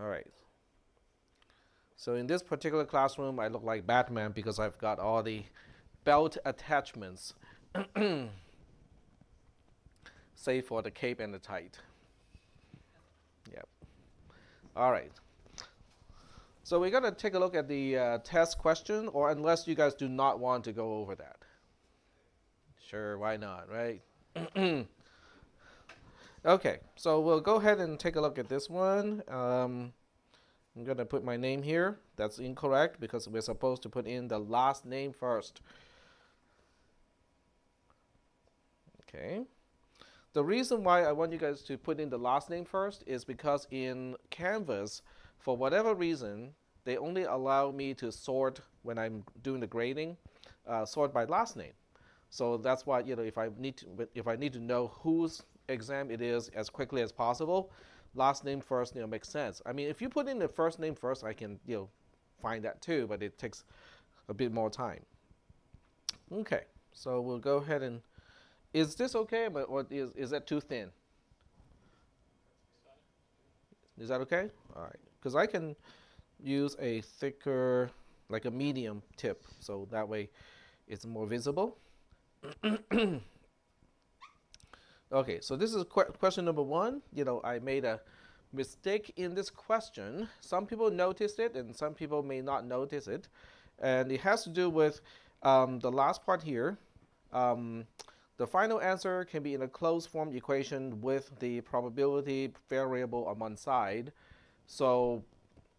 All right. So in this particular classroom, I look like Batman because I've got all the belt attachments, save for the cape and the tie. Yep. All right. So we're going to take a look at the test question, or unless you guys do not want to go over that. Sure, why not, right? Okay, so we'll go ahead and take a look at this one. I'm going to put my name here. That's incorrect because we're supposed to put in the last name first. Okay. The reason why I want you guys to put in the last name first is because in Canvas, for whatever reason, they only allow me to sort when I'm doing the grading, sort by last name. So that's why, if I need to know whose exam it is as quickly as possible, last name first, makes sense. I mean, if you put in the first name first, I can, find that too, but it takes a bit more time. Okay, so we'll go ahead and, is this okay, or is that too thin? Is that okay? All right, because I can use a thicker, like a medium tip, so that way it's more visible. Okay, so this is question number 1. I made a mistake in this question. Some people noticed it and some people may not notice it. And it has to do with the last part here. The final answer can be in a closed form equation with the probability variable on one side. So,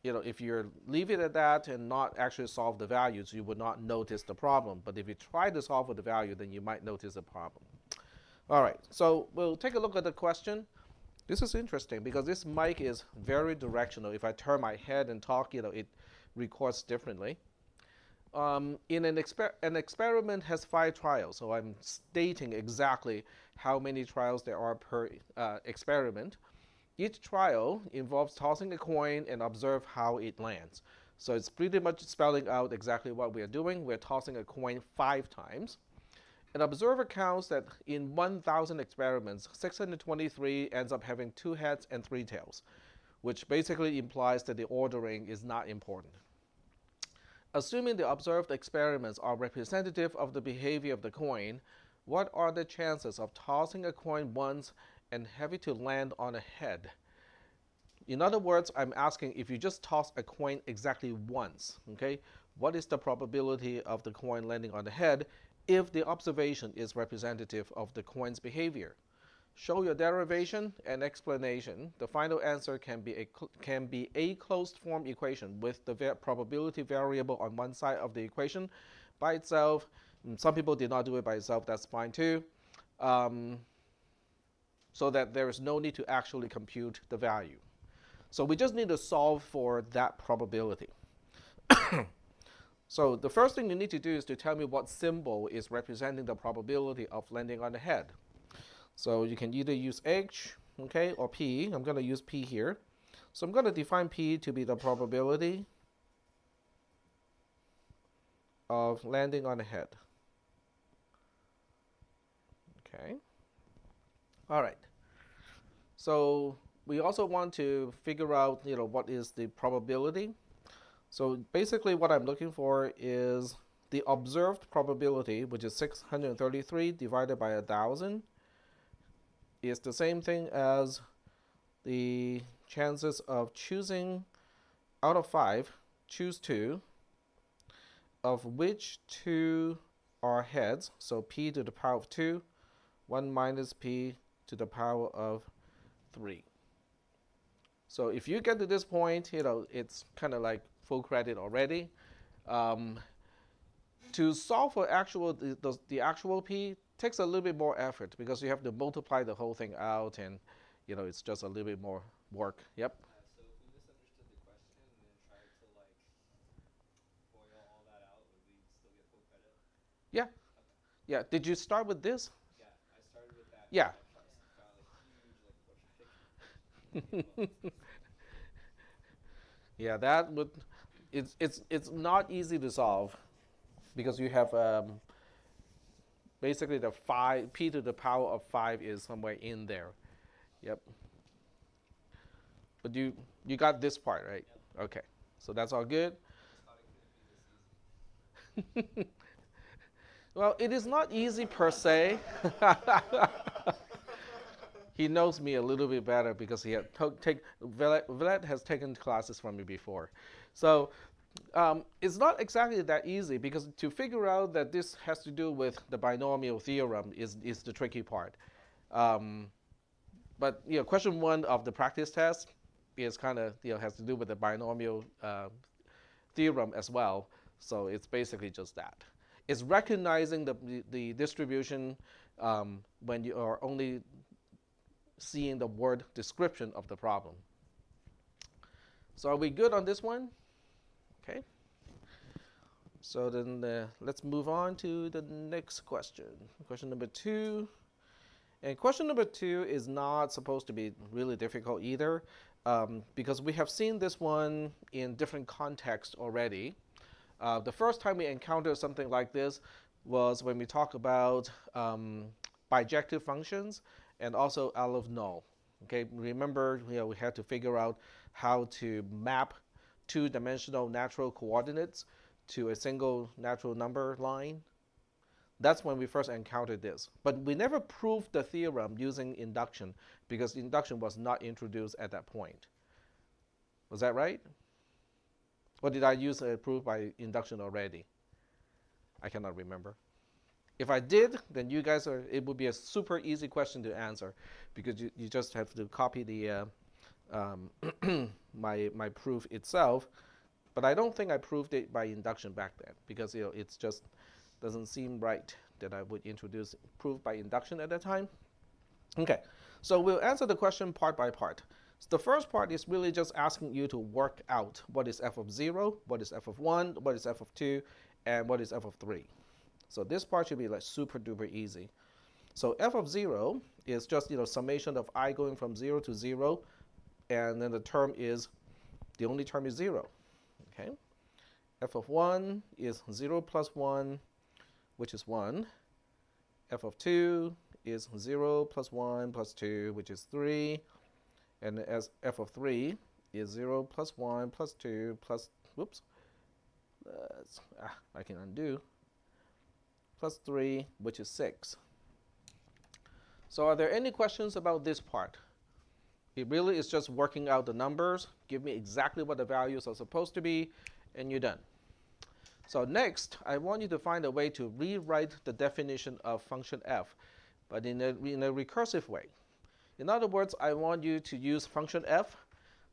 if you leave it at that and not actually solve the values, you would not notice the problem. But if you try to solve with the value, then you might notice the problem. All right, so we'll take a look at the question. This is interesting because this mic is very directional. If I turn my head and talk, it records differently. An experiment has 5 trials, so I'm stating exactly how many trials there are per experiment. Each trial involves tossing a coin and observe how it lands. So it's pretty much spelling out exactly what we are doing. We're tossing a coin 5 times. An observer counts that in 1,000 experiments, 623 ends up having 2 heads and 3 tails, which basically implies that the ordering is not important. Assuming the observed experiments are representative of the behavior of the coin, what are the chances of tossing a coin once and having to land on a head? In other words, I'm asking if you just toss a coin exactly once, okay, what is the probability of the coin landing on the head if the observation is representative of the coin's behavior? Show your derivation and explanation. The final answer can be a closed form equation with the probability variable on one side of the equation by itself. Some people did not do it by itself. That's fine too. So that there is no need to actually compute the value. So we just need to solve for that probability. So the first thing you need to do is to tell me what symbol is representing the probability of landing on the head. So you can either use H, okay, or P. I'm going to use P here. So I'm going to define P to be the probability of landing on the head. Okay. All right. So we also want to figure out, what is the probability. So basically what I'm looking for is the observed probability, which is 633 divided by 1,000, is the same thing as the chances of choosing out of 5, choose 2, of which 2 are heads. So p to the power of 2, 1 minus p to the power of 3. So if you get to this point, it's kind of like full credit already. To solve for the actual p takes a little bit more effort because you have to multiply the whole thing out, and it's just a little bit more work. Yep. So if we misunderstood the question and then tried to boil all that out, would we still get full credit? Yeah. Okay. Yeah. Did you start with this? Yeah, I started with that. Yeah. I got a huge quadratic. Yeah, that would. It's not easy to solve because you have basically the 5 p to the power of 5 is somewhere in there. Yep. But you got this part, right? Yep. Okay. So that's all good? Just thought it couldn't be this easy. Well, it is not easy per se. He knows me a little bit better because he had Vlad has taken classes from me before. So it's not exactly that easy because to figure out that this has to do with the binomial theorem is the tricky part. But question one of the practice test is kind of has to do with the binomial theorem as well. So it's basically just that. It's recognizing the distribution when you are only seeing the word description of the problem. So are we good on this one? Okay. So then let's move on to the next question. Question number 2. And question number 2 is not supposed to be really difficult either because we have seen this one in different contexts already. The first time we encountered something like this was when we talk about bijective functions and also Aleph null. Okay, remember we had to figure out how to map two-dimensional natural coordinates to a single natural number line. That's when we first encountered this. But we never proved the theorem using induction because induction was not introduced at that point. Was that right? Or did I use a proof by induction already? I cannot remember. If I did, then you guys it would be a super easy question to answer because you just have to copy the my proof itself. But I don't think I proved it by induction back then because it's just doesn't seem right that I would introduce proof by induction at that time. Okay, so we'll answer the question part by part. So the first part is really just asking you to work out what is f of 0, what is f of 1, what is f of 2, and what is f of 3. So this part should be like super duper easy. So f of 0 is just summation of I going from 0 to 0, and then the only term is 0. Okay. F of 1 is 0 plus 1, which is 1. F of 2 is 0 plus 1 plus 2, which is 3. And as f of 3 is 0 plus 1 plus 2 plus, whoops, I can undo, plus 3, which is 6. So are there any questions about this part? It really is just working out the numbers, give me exactly what the values are supposed to be, and you're done. So next, I want you to find a way to rewrite the definition of function f, but in a recursive way. In other words, I want you to use function f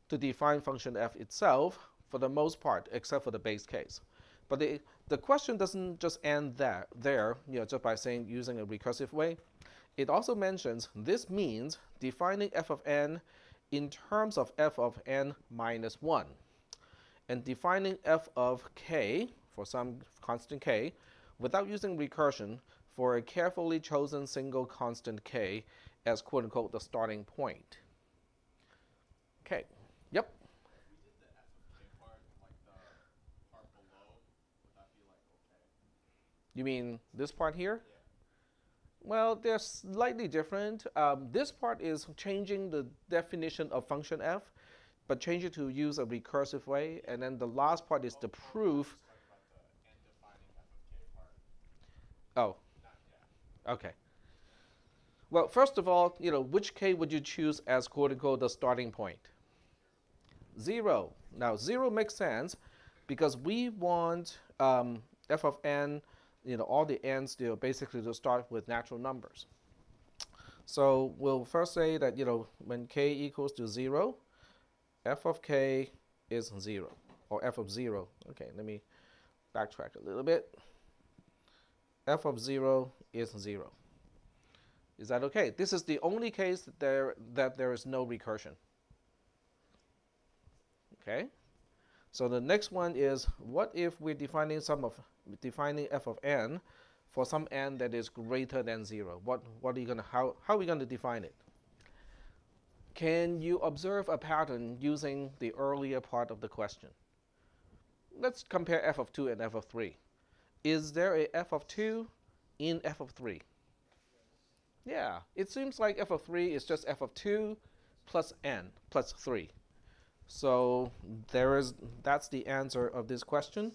to define function f itself for the most part, except for the base case. But the question doesn't just end there, just by saying using a recursive way. It also mentions this means defining f of n in terms of f of n minus 1, and defining f of k for some constant k without using recursion for a carefully chosen single constant k as quote-unquote the starting point. Okay, yep. If we did the f of k part, like the part below, would that be like okay? You mean this part here? Yeah. Well, they're slightly different. This part is changing the definition of function f, but change it to use a recursive way. And then the last part is the proof. Talking about the and defining f of k part. Oh, Yeah. okay. Well, first of all, which k would you choose as quote-unquote the starting point? 0. Now, 0 makes sense because we want f of n, all the n's basically to start with natural numbers. So we'll first say that, when k equals to 0, f of k is 0, or f of 0. Okay, let me backtrack a little bit. F of 0 is 0. Is that okay? This is the only case that there is no recursion. Okay? So the next one is, what if we're defining f of n for some n that is greater than 0? How are we going to define it? Can you observe a pattern using the earlier part of the question? Let's compare f of 2 and f of 3. Is there a f of 2 in f of 3? Yeah, it seems like f of 3 is just f of 2 plus n plus 3. So that's the answer of this question,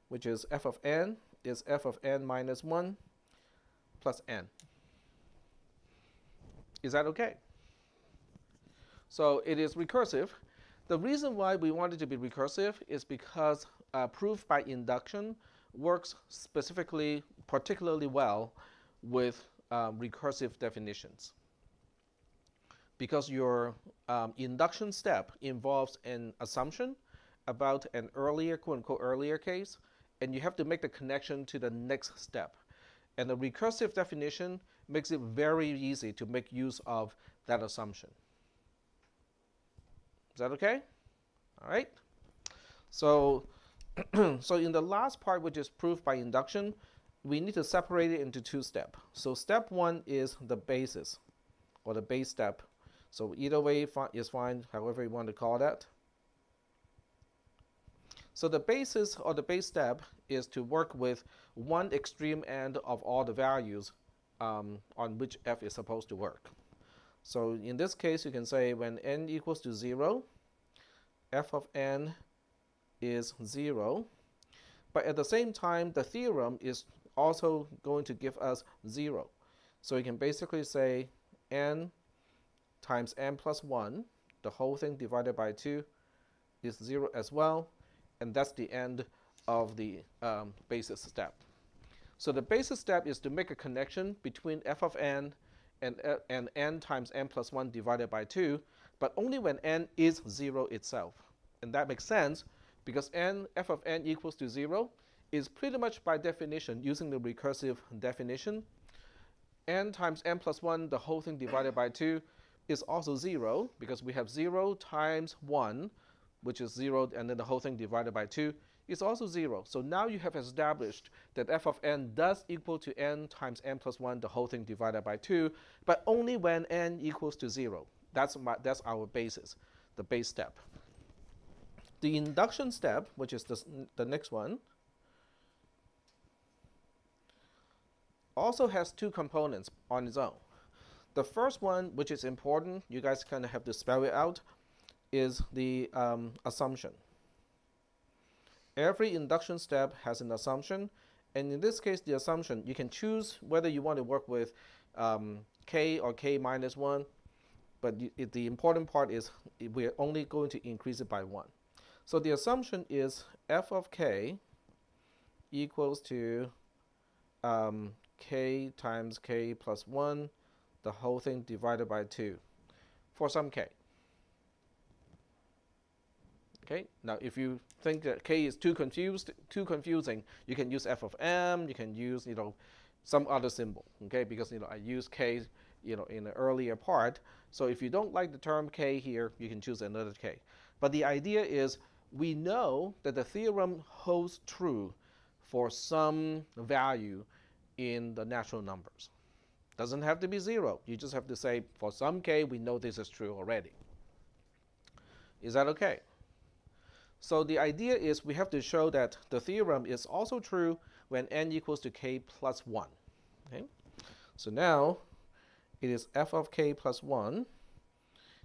which is f of n is f of n minus 1 plus n. Is that okay? So it is recursive. The reason why we want it to be recursive is because proof by induction works particularly well with recursive definitions. Because your induction step involves an assumption about an earlier, quote unquote, earlier case, and you have to make the connection to the next step. And the recursive definition makes it very easy to make use of that assumption. Is that okay? All right. So, so in the last part, which is proof by induction, we need to separate it into two steps. So step one is the basis, or the base step. So either way is fine, however you want to call that. So the basis or the base step is to work with one extreme end of all the values on which f is supposed to work. So in this case, you can say when n equals to 0, f of n is 0. But at the same time, the theorem is also going to give us 0. So you can basically say n times n plus 1, the whole thing divided by 2, is 0 as well. And that's the end of the basis step. So the basis step is to make a connection between f of n and n times n plus 1 divided by 2, but only when n is 0 itself. And that makes sense because f of n equals to 0 is pretty much by definition, using the recursive definition, n times n plus 1, the whole thing divided by 2, is also 0 because we have 0 times 1, which is 0, and then the whole thing divided by 2 is also 0. So now you have established that f of n does equal to n times n plus 1, the whole thing divided by 2, but only when n equals to 0. That's our basis, the base step. The induction step, which is the next one, also has two components on its own. The first one, which is important, you guys kind of have to spell it out, is the assumption. Every induction step has an assumption, and in this case, the assumption, you can choose whether you want to work with k or k minus 1, but the important part is we're only going to increase it by 1. So the assumption is f of k equals to k times k plus 1, the whole thing divided by 2 for some k. Okay. Now, if you think that k is too confusing, you can use f of m. You can use some other symbol. Okay, because I use k in the earlier part. So if you don't like the term k here, you can choose another k. But the idea is we know that the theorem holds true for some value in the natural numbers. Doesn't have to be 0. You just have to say for some k, we know this is true already. Is that okay? So the idea is we have to show that the theorem is also true when n equals to k plus 1. Okay? So now it is f of k plus 1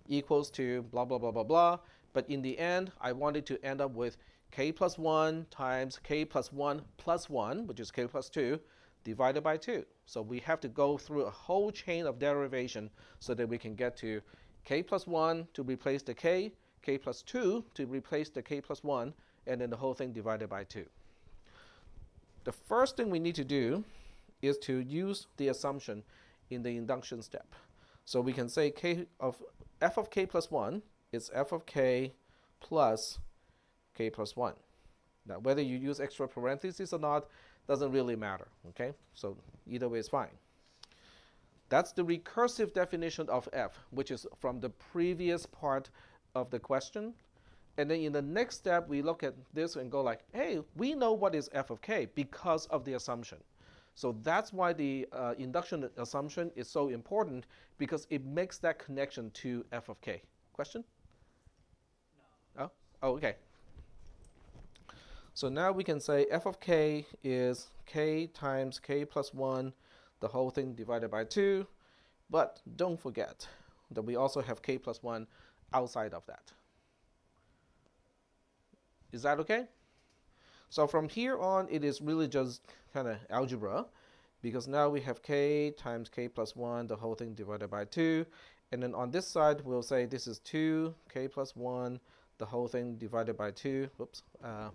equals to blah, blah, blah, blah, blah. But in the end, I wanted to end up with k plus 1 times k plus 1 plus 1, which is k plus 2, divided by 2. So we have to go through a whole chain of derivation so that we can get to k plus 1 to replace the k plus 2 to replace the k plus 1, and then the whole thing divided by 2. The first thing we need to do is to use the assumption in the induction step. So we can say f of k plus 1 is f of k plus k plus 1. Now, whether you use extra parentheses or not doesn't really matter. Okay, so either way is fine. That's the recursive definition of f, which is from the previous part of the question. And then in the next step, we look at this and go like, hey, we know what is f of k because of the assumption. So that's why the induction assumption is so important, because it makes that connection to f of k. Question? No. Oh, okay. So now we can say f of k is k times k plus 1, the whole thing divided by 2. But don't forget that we also have k plus 1 outside of that. Is that okay? So from here on, it is really just kind of algebra, because now we have k times k plus 1, the whole thing divided by 2. And then on this side, we'll say this is 2, k plus 1, the whole thing divided by 2. Whoops. Let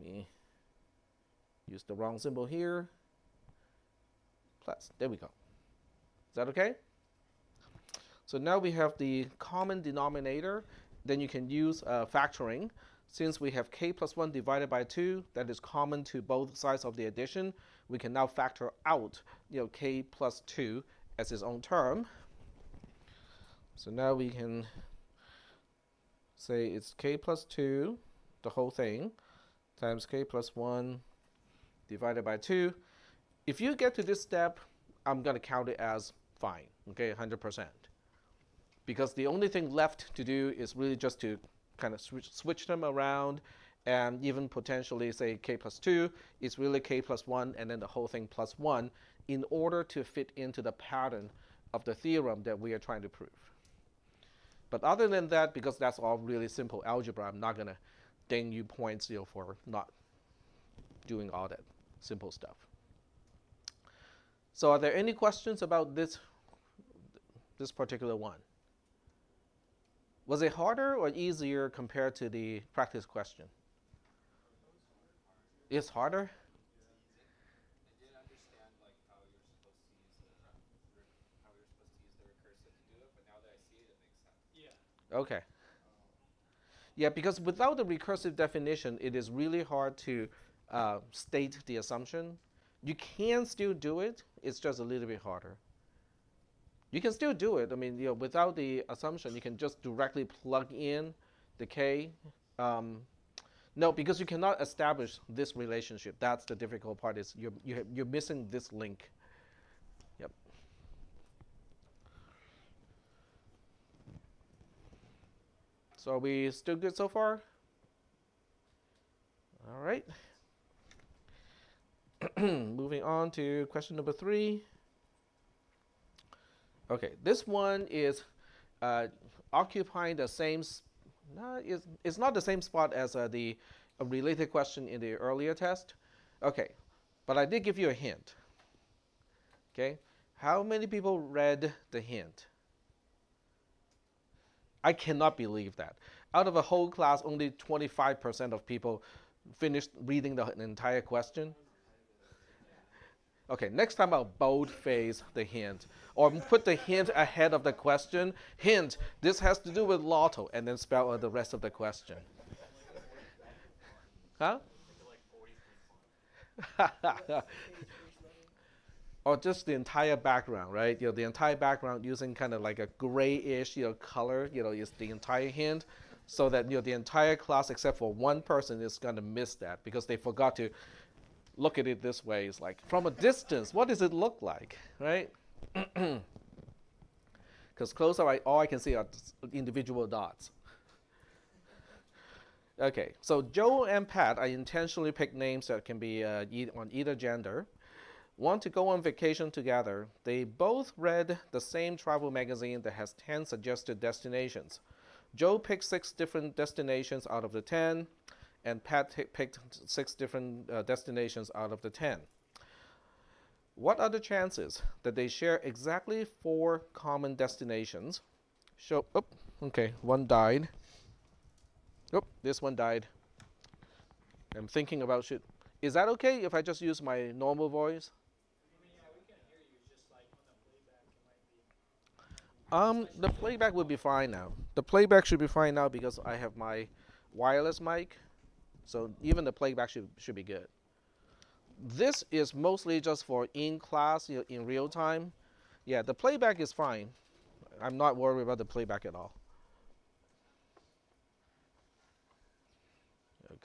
me use the wrong symbol here. Plus, there we go. Is that okay? So now we have the common denominator. Then you can use factoring. Since we have k plus 1 divided by 2, that is common to both sides of the addition, we can now factor out k plus 2 as its own term. So now we can say it's k plus 2, the whole thing, times k plus 1 divided by 2. If you get to this step, I'm going to count it as fine, okay, 100%. Because the only thing left to do is really just to kind of switch them around, and even potentially say k plus 2 is really k plus 1 and then the whole thing plus 1 in order to fit into the pattern of the theorem that we are trying to prove. But other than that, because that's all really simple algebra, I'm not going to ding you points for not doing all that simple stuff. So are there any questions about this particular one? Was it harder or easier compared to the practice question? It's harder? I didn't understand like how you're supposed to use the recursive to do it, but now that I see it, it makes sense. Yeah. Okay. Yeah, because without the recursive definition, it is really hard to state the assumption. You can still do it. It's just a little bit harder. You can still do it. I mean, without the assumption, you can just directly plug in the k. No, because you cannot establish this relationship. That's the difficult part. Is you're missing this link. Yep. So are we still good so far? All right. Moving on to question number 3. Okay, this one is occupying the same. It's not the same spot as the related question in the earlier test. Okay, but I did give you a hint. Okay, how many people read the hint? I cannot believe that. Out of a whole class, only 25% of people finished reading the entire question. Okay, next time I'll boldface the hint, or put the hint ahead of the question. Hint, this has to do with lotto, and then spell out the rest of the question. Huh? Or just the entire background, right? The entire background using kind of like a grayish, color, is the entire hint, so that the entire class except for one person is going to miss that because they forgot to look at it this way. It's like, from a distance, what does it look like, right? Because close up, all I can see are individual dots. Okay, so Joe and Pat, I intentionally picked names that can be on either gender, want to go on vacation together. They both read the same travel magazine that has 10 suggested destinations. Joe picked 6 different destinations out of the 10, and Pat picked 6 different destinations out of the 10. What are the chances that they share exactly 4 common destinations? Okay, one died. This one died. I'm thinking about shit. Is that okay if I just use my normal voice? Yeah, we can hear you. Just like on the playback, it might be. The playback will be fine now. The playback should be fine now because I have my wireless mic. So even the playback should be good. This is mostly just for in class, in real time. Yeah, the playback is fine. I'm not worried about the playback at all.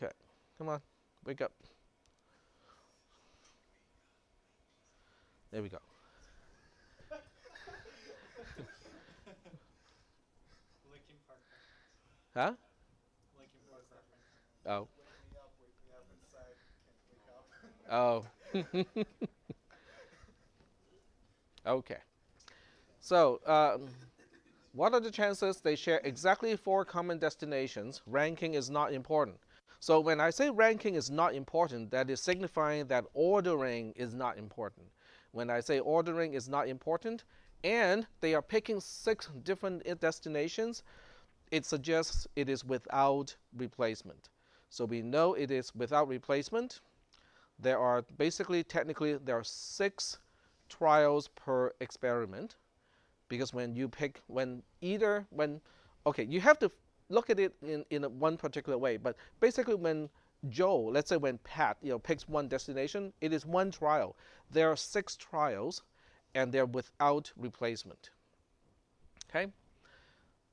Okay, come on, wake up. There we go. Linkin Park. Huh? Linkin Park reference. Oh. Wake me up inside. Can't wake up. Oh. Okay. So What are the chances they share exactly 4 common destinations? Ranking is not important. So when I say ranking is not important, that is signifying that ordering is not important. When I say ordering is not important, and they are picking 6 different destinations, it suggests it is without replacement. So we know it is without replacement. There are basically, technically, there are 6 trials per experiment, because when you pick, okay, you have to look at it in one particular way, but basically when Joe, let's say when Pat, picks one destination, it is one trial. There are 6 trials, and they're without replacement. Okay?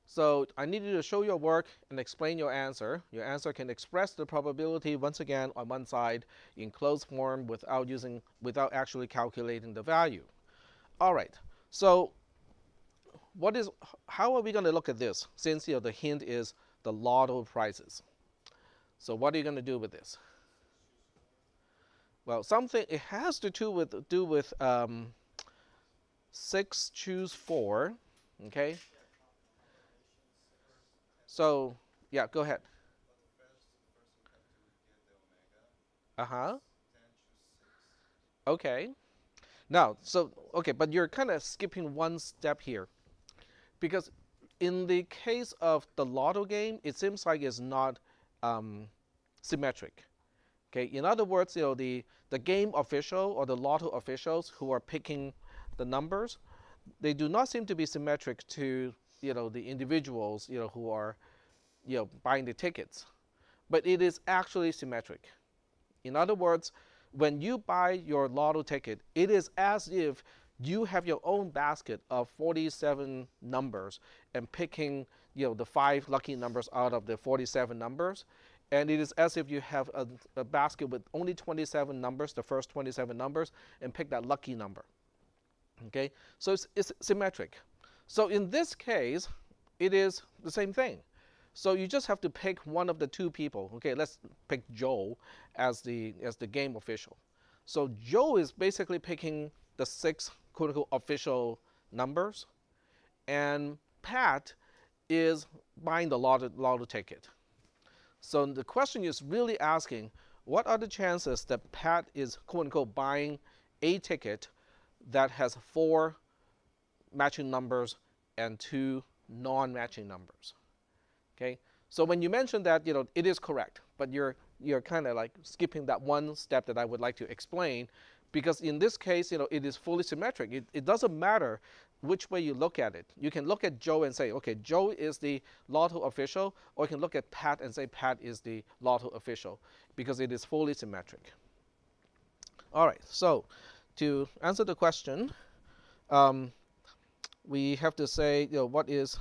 So I need you to show your work and explain your answer. Your answer can express the probability once again on one side in closed form without actually calculating the value. All right. So how are we going to look at this, since the hint is the lotto prizes? So what are you going to do with this? Well, something it has to do with 6 choose 4. Okay. So yeah, go ahead. Uh-huh. Okay. Now, okay, but you're kind of skipping one step here, because in the case of the lotto game, it seems like it's not symmetric. Okay. In other words, the game official or the lotto officials who are picking the numbers, they do not seem to be symmetric to the individuals who are buying the tickets, but it is actually symmetric. In other words, when you buy your lotto ticket, it is as if you have your own basket of 47 numbers and picking the 5 lucky numbers out of the 47 numbers, and it is as if you have a basket with only 27 numbers, the first 27 numbers, and pick that lucky number. Okay, so it's symmetric. So in this case, it is the same thing. So you just have to pick one of the 2 people. Okay, let's pick Joe as the game official. So Joe is basically picking the 6 quote-unquote official numbers, and Pat is buying the lotto ticket. So the question is really asking, what are the chances that Pat is quote-unquote buying a ticket that has 4 matching numbers and 2 non-matching numbers? Okay, so when you mention that, it is correct, but you're kind of like skipping that one step that I would like to explain, because in this case, it is fully symmetric. It doesn't matter which way you look at it. You can look at Joe and say, okay, Joe is the lotto official, or you can look at Pat and say Pat is the lotto official, because it is fully symmetric. All right, so to answer the question, we have to say, what is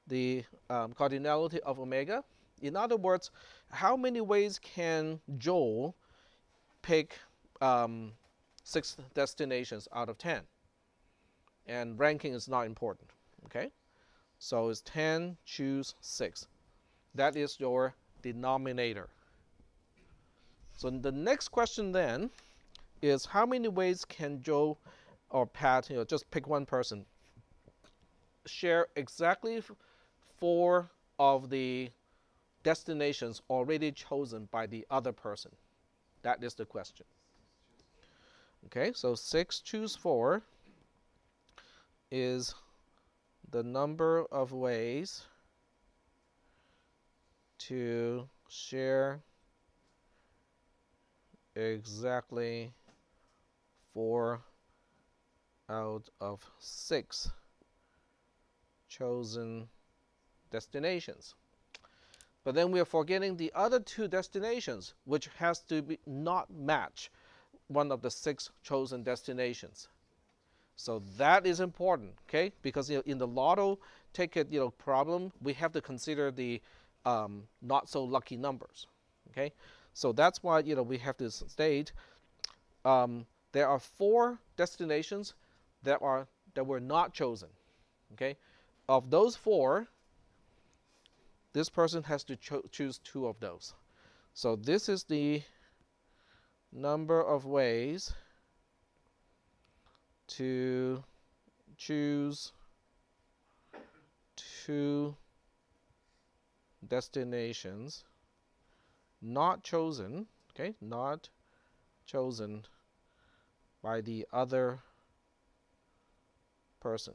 the cardinality of omega? In other words, how many ways can Joel pick 6 destinations out of 10? And ranking is not important. Okay, so it's 10 choose 6. That is your denominator. So the next question then is, how many ways can Joe or Pat, just pick one person, share exactly 4 of the destinations already chosen by the other person? That is the question. Okay, so 6 choose 4 is the number of ways to share exactly 4 out of 6 chosen destinations. But then we are forgetting the other 2 destinations, which has to not match one of the 6 chosen destinations. So that is important, okay? Because in the lotto ticket problem, we have to consider the not so lucky numbers, okay? So that's why we have to state there are 4 destinations that were not chosen, okay? Of those 4, this person has to choose 2 of those. So this is the number of ways to choose two destinations not chosen, okay, not chosen by the other person.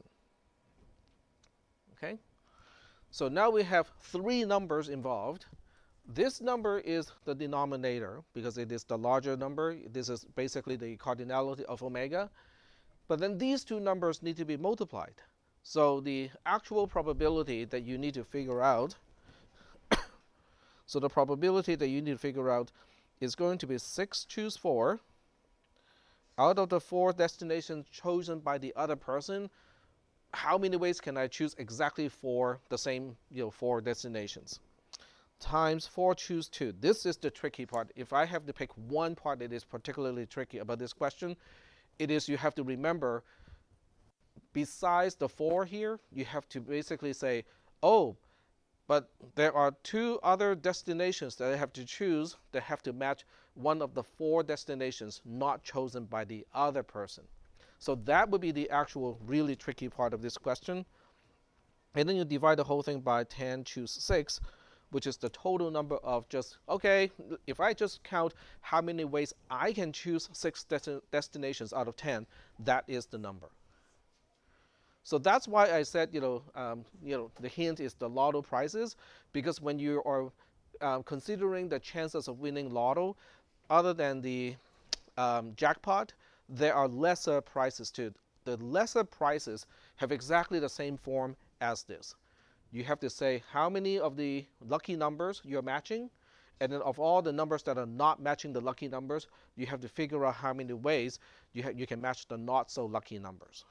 Okay, so now we have three numbers involved. This number is the denominator because it is the larger number. This is basically the cardinality of omega. But then these two numbers need to be multiplied. So the actual probability that you need to figure out, so the probability that you need to figure out is going to be 6 choose 4 out of the 4 destinations chosen by the other person. How many ways can I choose exactly for the same 4 destinations? Times 4 choose 2. This is the tricky part. If I have to pick one part that is particularly tricky about this question, it is you have to remember, besides the 4 here, you have to basically say, oh, but there are 2 other destinations that I have to choose that have to match one of the 4 destinations not chosen by the other person. So that would be the actual really tricky part of this question. And then you divide the whole thing by 10 choose 6, which is the total number of just, okay, if I just count how many ways I can choose 6 destinations out of 10, that is the number. So that's why I said, the hint is the lotto prizes, because when you are considering the chances of winning lotto, other than the jackpot, there are lesser prizes too. The lesser prizes have exactly the same form as this. You have to say how many of the lucky numbers you're matching, and then of all the numbers that are not matching the lucky numbers, you have to figure out how many ways you can match the not so lucky numbers.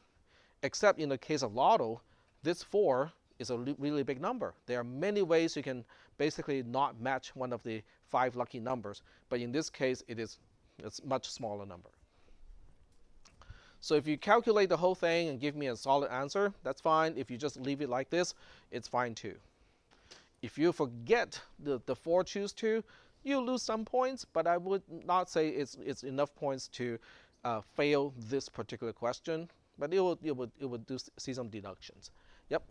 Except in the case of lotto, this 4 is a really big number. There are many ways you can basically not match one of the 5 lucky numbers, but in this case it's a much smaller number. So if you calculate the whole thing and give me a solid answer, that's fine. If you just leave it like this, it's fine too. If you forget the 4 choose 2, you lose some points, but I would not say it's enough points to fail this particular question. But it would see some deductions. Yep.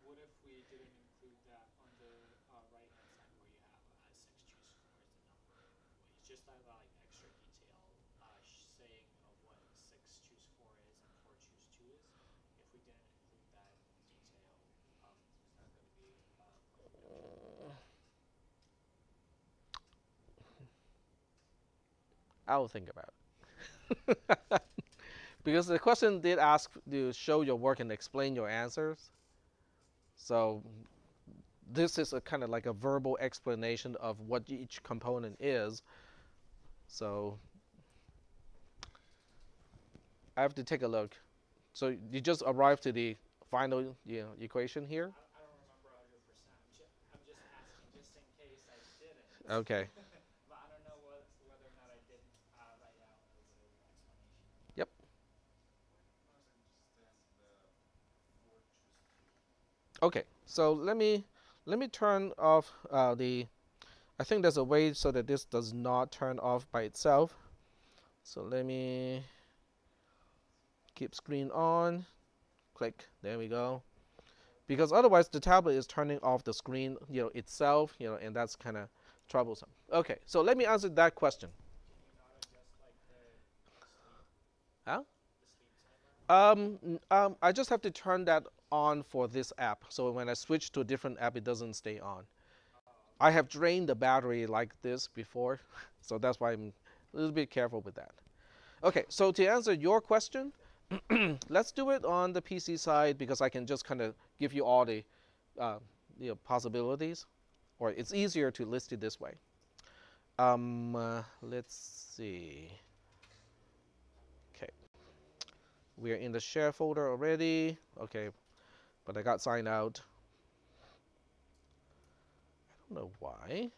What if we didn't include that on the right-hand side where you have 6 choose 4 is the number of ways? Just that like extra detail saying of what 6 choose 4 is and 4 choose 2 is. If we didn't include that detail, is that going to be I'll think about it. Because the question did ask to show your work and explain your answers. So this is a kind of like a verbal explanation of what each component is. So I have to take a look. So you just arrived to the final equation here? I don't remember 100%. I'm just asking just in case I didn't. Okay. But I don't know whether or not I didn't write out a little explanation. Yep. Okay, so let me turn off I think there's a way so that this does not turn off by itself. So let me keep screen on, click, there we go. Because otherwise the tablet is turning off the screen itself, and that's kind of troublesome. Okay, so let me answer that question. Can you not adjust like the sleep? Huh? The sleep timer? I just have to turn that on for this app. So when I switch to a different app, it doesn't stay on. I have drained the battery like this before, so that's why I'm a little bit careful with that. Okay, so to answer your question, let's do it on the PC side because I can just kind of give you all the possibilities, or it's easier to list it this way. Let's see. Okay, we are in the share folder already. Okay, but I got signed out. I don't know why.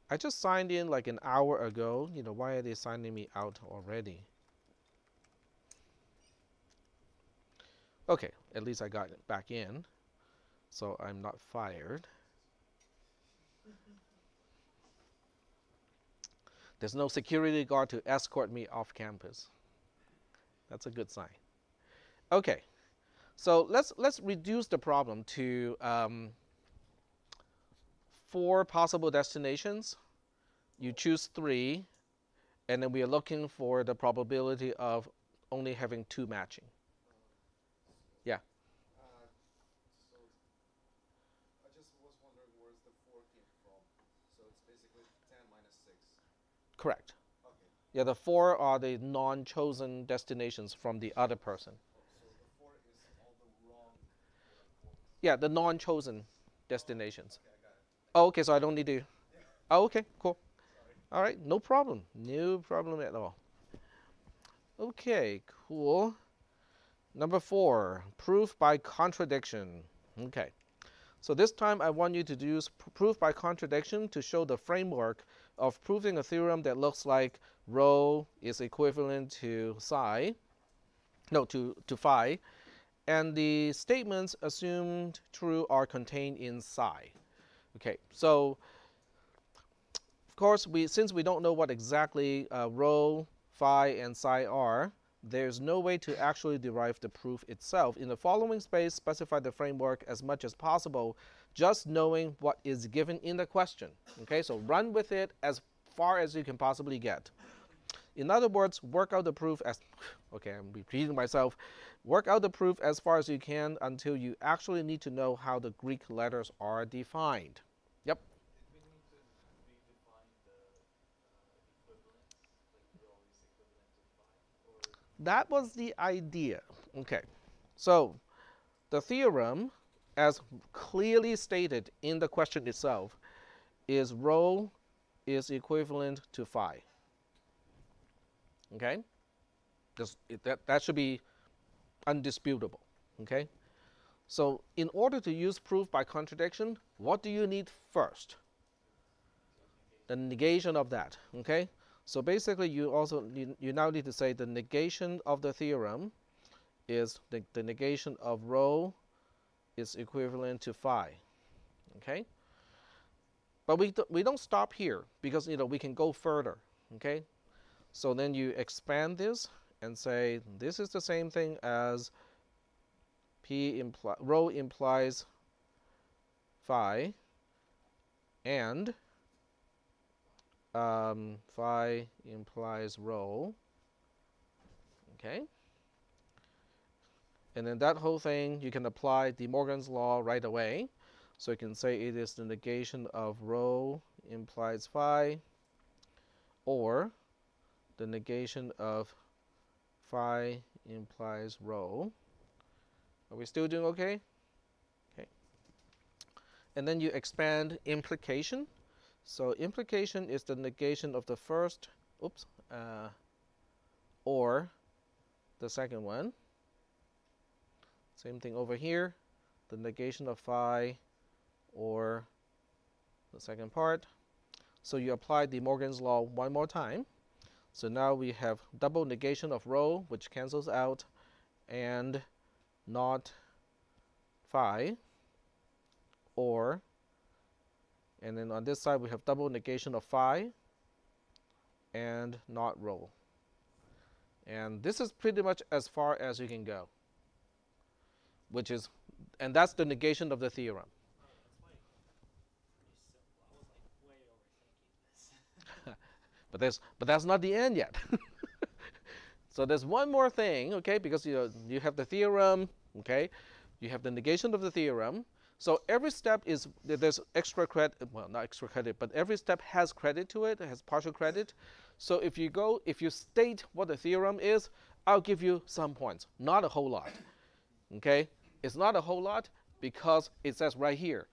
I just signed in like an hour ago. Why are they signing me out already? Okay, at least I got it back in, so I'm not fired. There's no security guard to escort me off campus. That's a good sign. Okay, so let's reduce the problem to 4 possible destinations. You choose 3, and then we are looking for the probability of only having 2 matching. Yeah. So I just was wondering where the 4 came from. So it's basically 10 minus 6. Correct. Okay. Yeah, the 4 are the non-chosen destinations from the other person. Oh, so the 4 is all the wrong, quote unquote. Yeah, the non-chosen destinations. Okay, I got it. Oh, okay, so I don't need to. Yeah. Oh, okay, cool. Sorry. All right, no problem. No problem at all. Okay, cool. Number 4, proof by contradiction. Okay. So this time I want you to use proof by contradiction to show the framework of proving a theorem that looks like rho is equivalent to psi, no, to phi, and the statements assumed true are contained in psi. Okay, so of course, since we don't know what exactly rho, phi, and psi are, there's no way to actually derive the proof itself. In the following space, specify the framework as much as possible, just knowing what is given in the question. Okay, so run with it as far as you can possibly get. In other words, work out the proof as, okay, I'm repeating myself, work out the proof as far as you can until you actually need to know how the Greek letters are defined. Yep. Did we need to redefine the equivalence, like rho is equivalent to phi, or That was the idea. Okay, so the theorem, as clearly stated in the question itself, is rho is equivalent to phi. Okay, that should be undisputable. Okay, so in order to use proof by contradiction, what do you need first? The negation of that. Okay, so basically you now need to say the negation of the theorem is the negation of rho is equivalent to phi. Okay, but we don't stop here, because we can go further. Okay, so then you expand this and say this is the same thing as rho implies phi, and phi implies rho. Okay, and then that whole thing you can apply De Morgan's law right away. So you can say it is the negation of rho implies phi, or the negation of phi implies rho. Are we still doing okay? Okay. And then you expand implication. So implication is the negation of the first, or the second one. Same thing over here, the negation of phi or the second part. So you apply De Morgan's law one more time. So now we have double negation of rho, which cancels out, and not phi, or, and then on this side we have double negation of phi and not rho. And this is pretty much as far as you can go, and that's the negation of the theorem. Oh, that's like pretty simple. I was like way overthinking this. But that's not the end yet. So there's one more thing, okay, because you have the theorem, okay, you have the negation of the theorem. So every step there's extra credit, well, not extra credit, but every step has credit to it, it has partial credit. So if you state what the theorem is, I'll give you some points, not a whole lot. Okay, it's not a whole lot because it says right here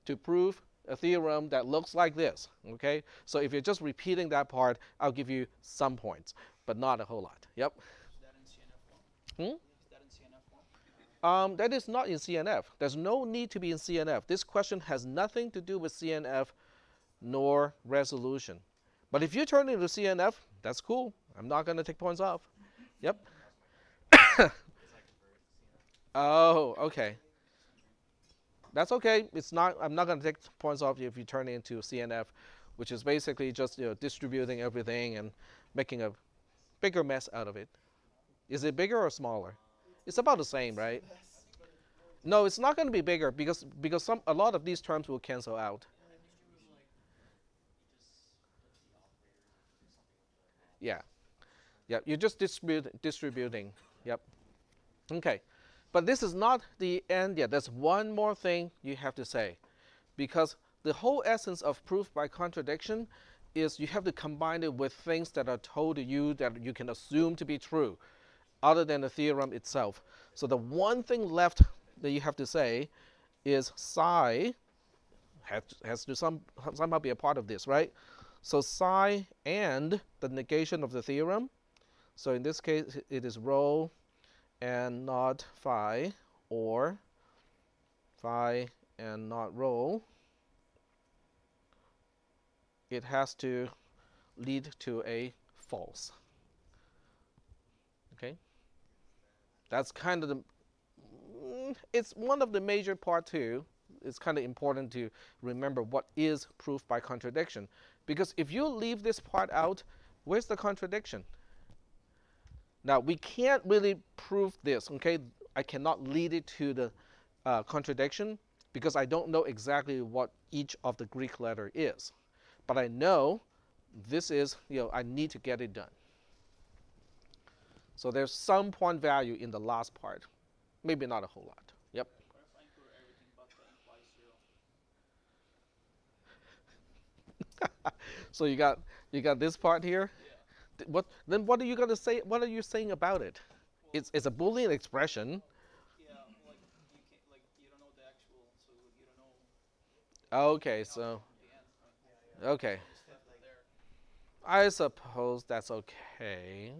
to prove a theorem that looks like this. Okay, so if you're just repeating that part, I'll give you some points, but not a whole lot. Yep. Is that in CNF form? Hmm? Is that in CNF form? That is not in CNF. There's no need to be in CNF. This question has nothing to do with CNF nor resolution. But if you turn it into CNF, that's cool. I'm not going to take points off. Yep. Oh, okay. That's okay. I'm not going to take points off if you turn it into CNF, which is basically just distributing everything and making a bigger mess out of it. Is it bigger or smaller? It's about the same, right? No, it's not going to be bigger because a lot of these terms will cancel out. Yeah, yeah. You're just distributing. Yep. Okay, but this is not the end yet. There's one more thing you have to say, because the whole essence of proof by contradiction is you have to combine it with things that are told to you that you can assume to be true, other than the theorem itself. So the one thing left that you have to say is psi has to somehow be a part of this, right? So psi and the negation of the theorem. So in this case, it is rho and not phi, or phi and not rho. It has to lead to a false. Okay, that's kind of the. It's one of the major part too. It's kind of important to remember what is proof by contradiction, because if you leave this part out, where's the contradiction? Now we can't really prove this. Okay, I cannot lead it to the contradiction because I don't know exactly what each of the Greek letter is, but I know this is, I need to get it done. So there's some point value in the last part, maybe not a whole lot. Yep. What if I include everything but the implies zero? So you got this part here. Yeah. What are you gonna say? What are you saying about it? Well, It's a Boolean expression. yeah, like you can't, like you don't know the actual, so you don't know Okay, so the end. okay, Just left it there. I suppose that's okay.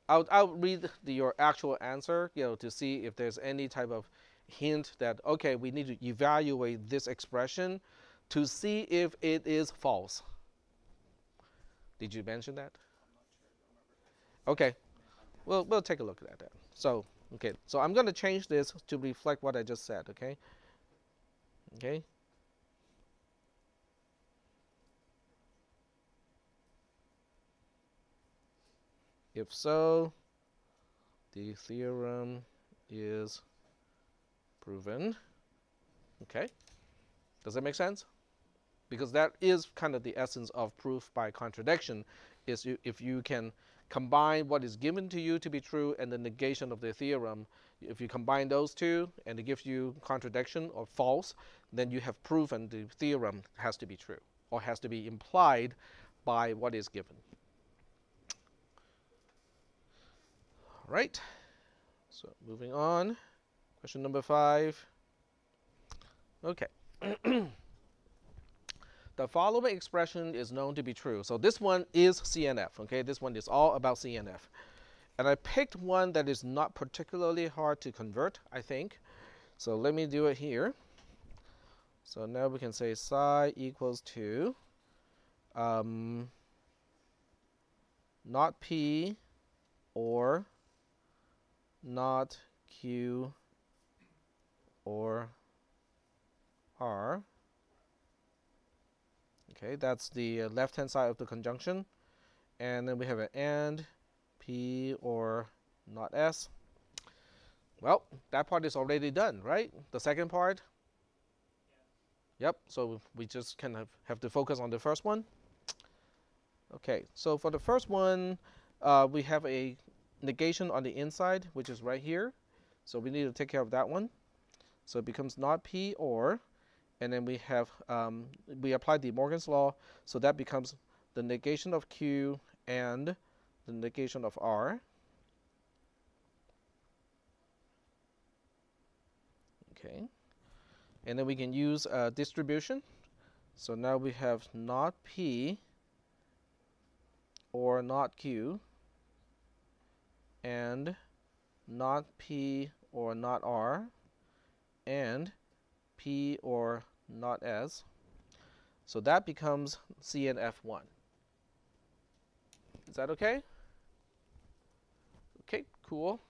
I'll read your actual answer, to see if there's any type of hint that, okay, we need to evaluate this expression to see if it is false. Did you mention that? I'm not sure. I don't remember. Okay, we'll take a look at that. So okay, so I'm going to change this to reflect what I just said. Okay. Okay. If so, the theorem is proven. Okay. Does that make sense? Because that is kind of the essence of proof by contradiction, is if you can combine what is given to you to be true and the negation of the theorem. If you combine those two and it gives you contradiction or false, then you have proven the theorem has to be true or has to be implied by what is given. All right. So moving on. Question number 5. Okay. The following expression is known to be true. So this one is CNF. Okay, this one is all about CNF. And I picked one that is not particularly hard to convert, I think. So let me do it here. So now we can say psi equals to not P or not Q or R. Okay, that's the left-hand side of the conjunction. And then we have an and P or not S. Well, that part is already done, right? The second part? Yep, so we just kind of have to focus on the first one. Okay, so for the first one, we have a negation on the inside, which is right here. So we need to take care of that one. So it becomes not P or, and then we have, we apply De Morgan's law, so that becomes the negation of Q and the negation of R. Okay, and then we can use distribution. So now we have not P or not Q and not P or not R and P or not S. So that becomes CNF1. Is that okay? Okay, cool.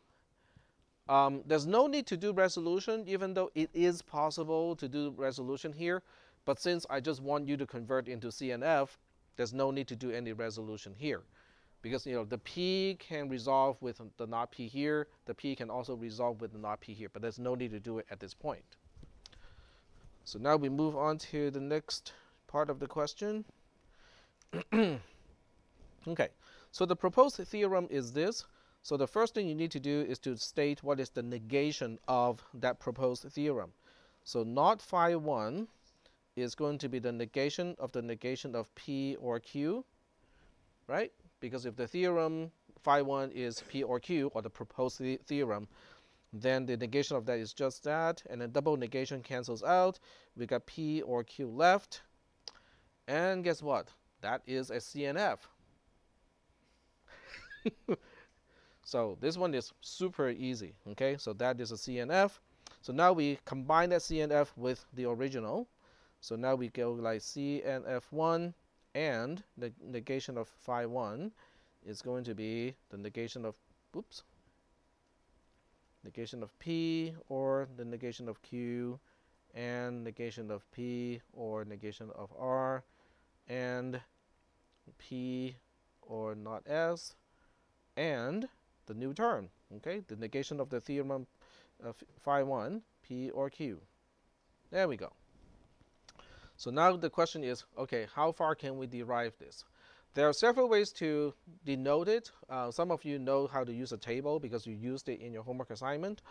There's no need to do resolution, even though it is possible to do resolution here. But since I just want you to convert into CNF, there's no need to do any resolution here. because the P can resolve with the not P here. The P can also resolve with the not P here, but there's no need to do it at this point. So now we move on to the next part of the question. Okay, so the proposed theorem is this. So the first thing you need to do is to state what is the negation of that proposed theorem. So not phi 1 is going to be the negation of P or Q, right? Because if the theorem phi 1 is P or Q, or the proposed theorem, then the negation of that is just that, and then double negation cancels out. We got P or Q left, and guess what? That is a CNF. So this one is super easy, okay? So that is a CNF. So now we combine that CNF with the original. So now we go like CNF1, and the negation of phi 1 is going to be the negation of, negation of P or the negation of Q, and negation of P or negation of R, and P or not S, and the new term, okay? The negation of the theorem of phi 1, P or Q. There we go. So now the question is, okay, how far can we derive this? There are several ways to denote it. Some of you know how to use a table because you used it in your homework assignment.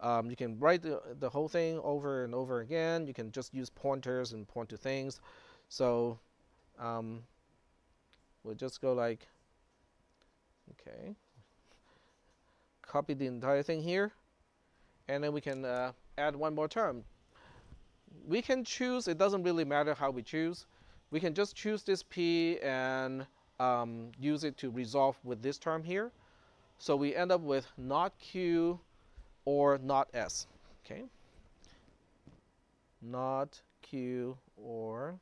You can write the whole thing over and over again. You can just use pointers and point to things. So we'll just go like, okay, copy the entire thing here, and then we can add one more term. We can choose, it doesn't really matter how we choose. We can just choose this P and use it to resolve with this term here. So we end up with not Q or not S, okay? Not Q or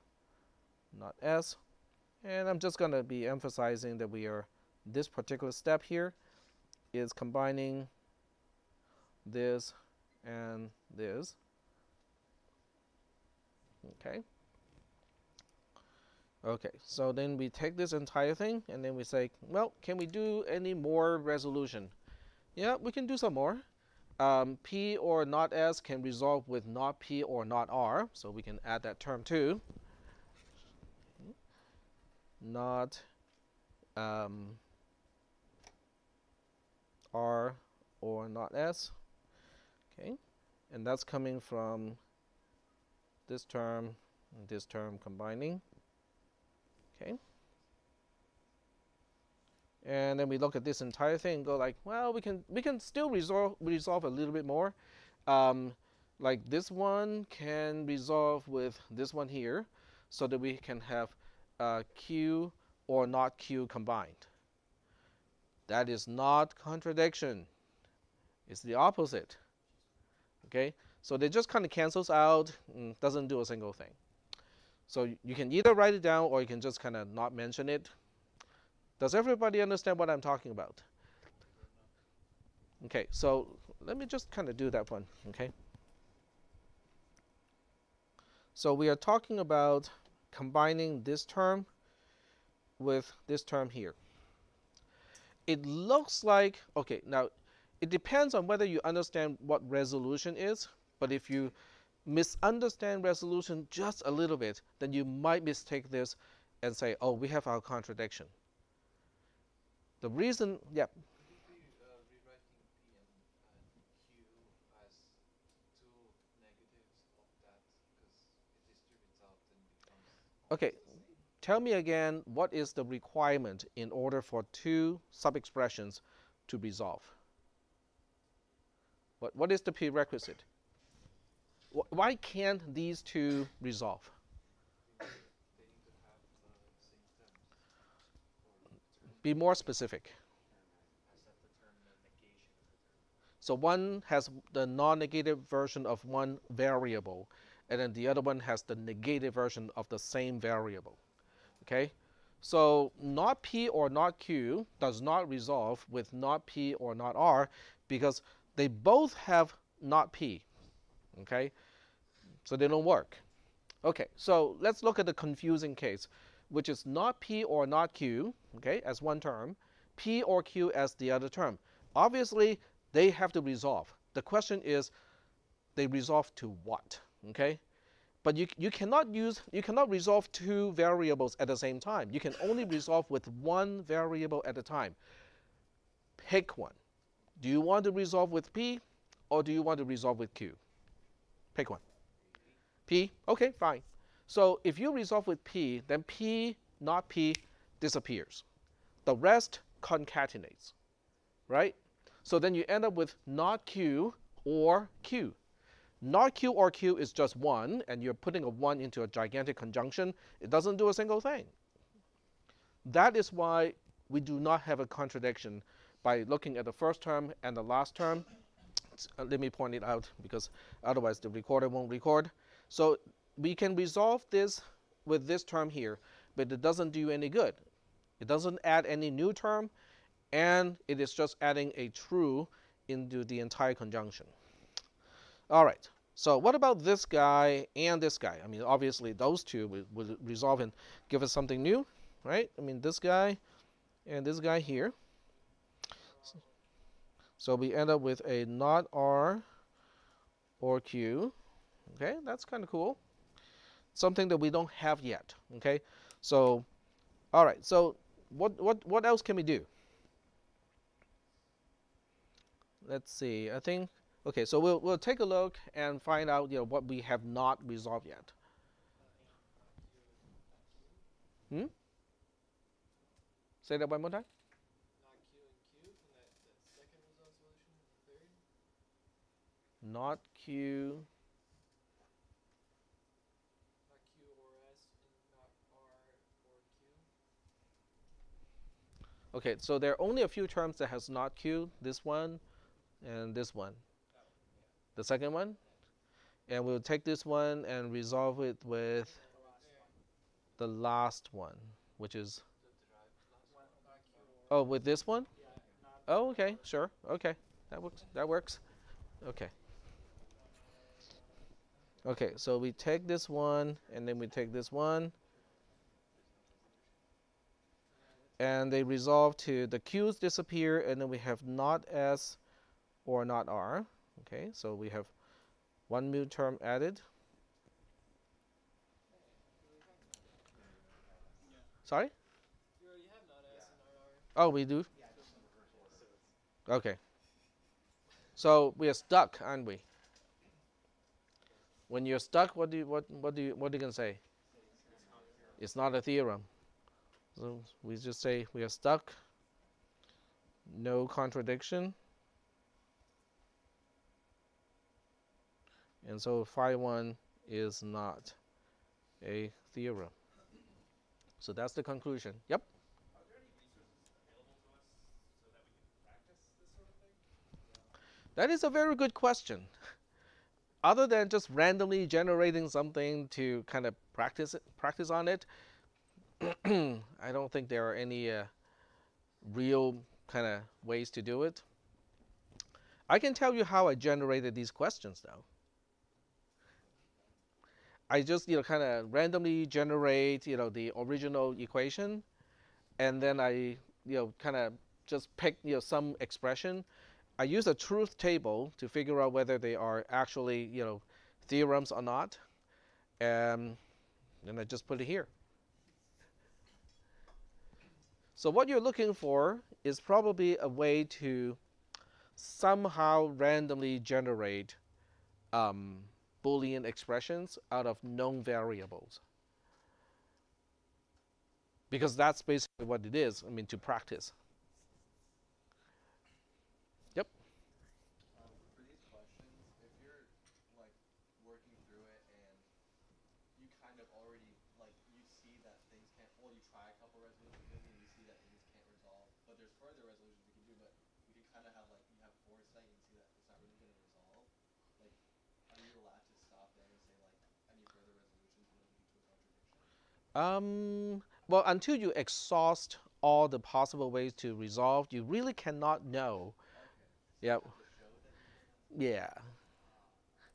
not S. And I'm just going to be emphasizing that this particular step here is combining this and this. Okay, so then we take this entire thing and then we say, well, can we do any more resolution? Yeah, we can do some more. P or not S can resolve with not P or not R, so we can add that term too. Not R or not S, okay, and that's coming from this term and this term combining, okay, and then we look at this entire thing and go like, well, we can still resolve a little bit more. Like this one can resolve with this one here, so that we can have Q or not Q combined. That is not contradiction. It's the opposite. Okay, so they just kind of cancels out and doesn't do a single thing. So you can either write it down or you can just kind of not mention it. Does everybody understand what I'm talking about? Okay, so let me just kind of do that one, okay? So we are talking about combining this term with this term here. It looks like, okay, now it depends on whether you understand what resolution is, but if you misunderstand resolution just a little bit, then you might mistake this and say, oh, we have our contradiction. The reason, yeah. Could you be rewriting P and Q as two negatives of that, because it distributes out and becomes Okay, the same? tell me again, what is the requirement in order for two sub-expressions to resolve? What is the prerequisite? Why can't these two resolve? They need to have the same terms. Be more specific. Has that determine the negation of the term? So one has the non-negative version of one variable, and then the other one has the negative version of the same variable. Okay? So not P or not Q does not resolve with not P or not R because they both have not P. Okay? So they don't work. Okay, so let's look at the confusing case, which is not P or not Q, okay, as one term, P or Q as the other term. Obviously, they have to resolve. The question is, they resolve to what? Okay, but you cannot resolve two variables at the same time. You can only resolve with one variable at a time. Pick one. Do you want to resolve with P, or do you want to resolve with Q? Pick one. P. Okay, fine. So if you resolve with P, then P, not P, disappears. The rest concatenates, right? So then you end up with not Q or Q. Not Q or Q is just 1, and you're putting a 1 into a gigantic conjunction. It doesn't do a single thing. That is why we do not have a contradiction by looking at the first term and the last term. Let me point it out, because otherwise the recorder won't record. So we can resolve this with this term here, but it doesn't do any good. It doesn't add any new term, and it is just adding a true into the entire conjunction. All right, so what about this guy and this guy? I mean, obviously those two will resolve and give us something new, right? I mean, this guy and this guy here. So we end up with a not R or Q. Okay, that's kind of cool. Something that we don't have yet. Okay, so all right, so what else can we do? Let's see. I think okay. So we'll take a look and find out what we have not resolved yet. Hmm. Say that one more time. Not Q and Q from that second result solution and the third. Not Q. Not Q or S and not R or Q. Okay, so there are only a few terms that has not Q. This one and this one. The second one. And we'll take this one and resolve it with the last one, which is with this one. Oh, okay, sure, okay, that works. That works. Okay. Okay, so we take this one and then we take this one, and they resolve to the Q's disappear, and then we have not S or not R. Okay, so we have one new term added. Sorry? You already have not S and not R. Oh, we do? Okay. So we are stuck, aren't we? When you're stuck, what are you gonna say? It's not a theorem. So we just say we are stuck. No contradiction. And so phi 1 is not a theorem. So that's the conclusion. Yep. Are there any resources available to us so that we can practice this sort of thing? That is a very good question. Other than just randomly generating something to kind of practice on it, I don't think there are any real kind of ways to do it. I can tell you how I generated these questions, though. I just kind of randomly generate the original equation, and then I kind of just pick some expression. I use a truth table to figure out whether they are actually theorems or not, and I just put it here. So what you're looking for is probably a way to somehow randomly generate Boolean expressions out of known variables. Because that's basically what it is, I mean, to practice. Yep. For these questions, if you're like working through it and you kind of already you see that things can't, well, you try a couple resolutions maybe and you see that things can't resolve, but there's further resolutions you can do, but you can kind of have you have foresight and see that it's not really going to resolve. Are you allowed to stop there and say I need further resolutions and it'll lead to a contradiction? Well, until you exhaust all the possible ways to resolve, you really cannot know. Okay. Yeah.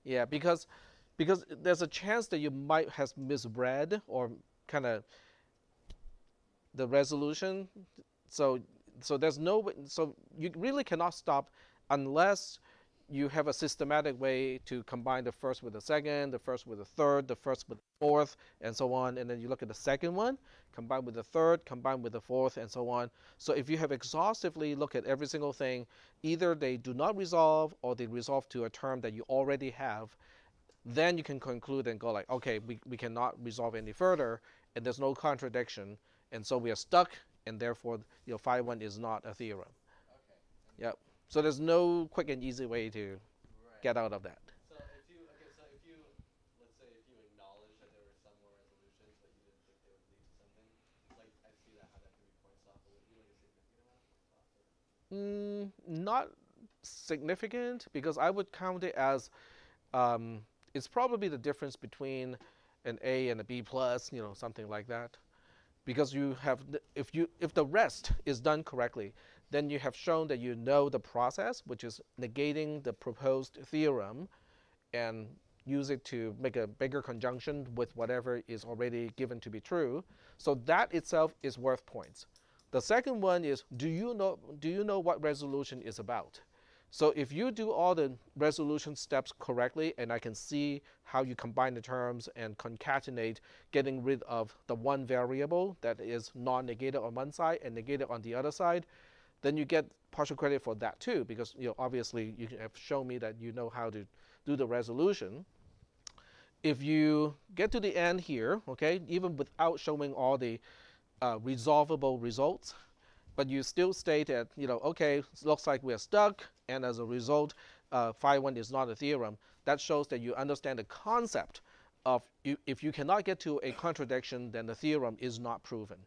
Yeah, because there's a chance that you might have misread or kind of the resolution. So So there's no, so you really cannot stop unless you have a systematic way to combine the first with the second, the first with the third, the first with the fourth, and so on. And then you look at the second one, combine with the third, combine with the fourth, and so on. So if you have exhaustively looked at every single thing, either they do not resolve or they resolve to a term that you already have, then you can conclude and go like, okay, we cannot resolve any further, and there's no contradiction, and so we are stuck, and therefore, phi 1 is not a theorem. Okay. Yep. So there's no quick and easy way to Right. get out of that. So if you let's say if you acknowledge that there were some more resolutions, but you didn't think they would lead to something, like I see that how that could be points off, but would it be like a significant amount of points off? Not significant, because I would count it as it's probably the difference between an A and a B plus, something like that. Because you have, if the rest is done correctly, then you have shown that you know the process, which is negating the proposed theorem, and use it to make a bigger conjunction with whatever is already given to be true. So that itself is worth points. The second one is, do you know what resolution is about? So if you do all the resolution steps correctly, and I can see how you combine the terms and concatenate, getting rid of the one variable that is non-negated on one side and negated on the other side, then you get partial credit for that too, because obviously you have shown me that you know how to do the resolution. If you get to the end here, okay, even without showing all the resolvable results, but you still state that, okay, looks like we're stuck, and as a result, phi 1 is not a theorem. That shows that you understand the concept of if you cannot get to a contradiction, then the theorem is not proven.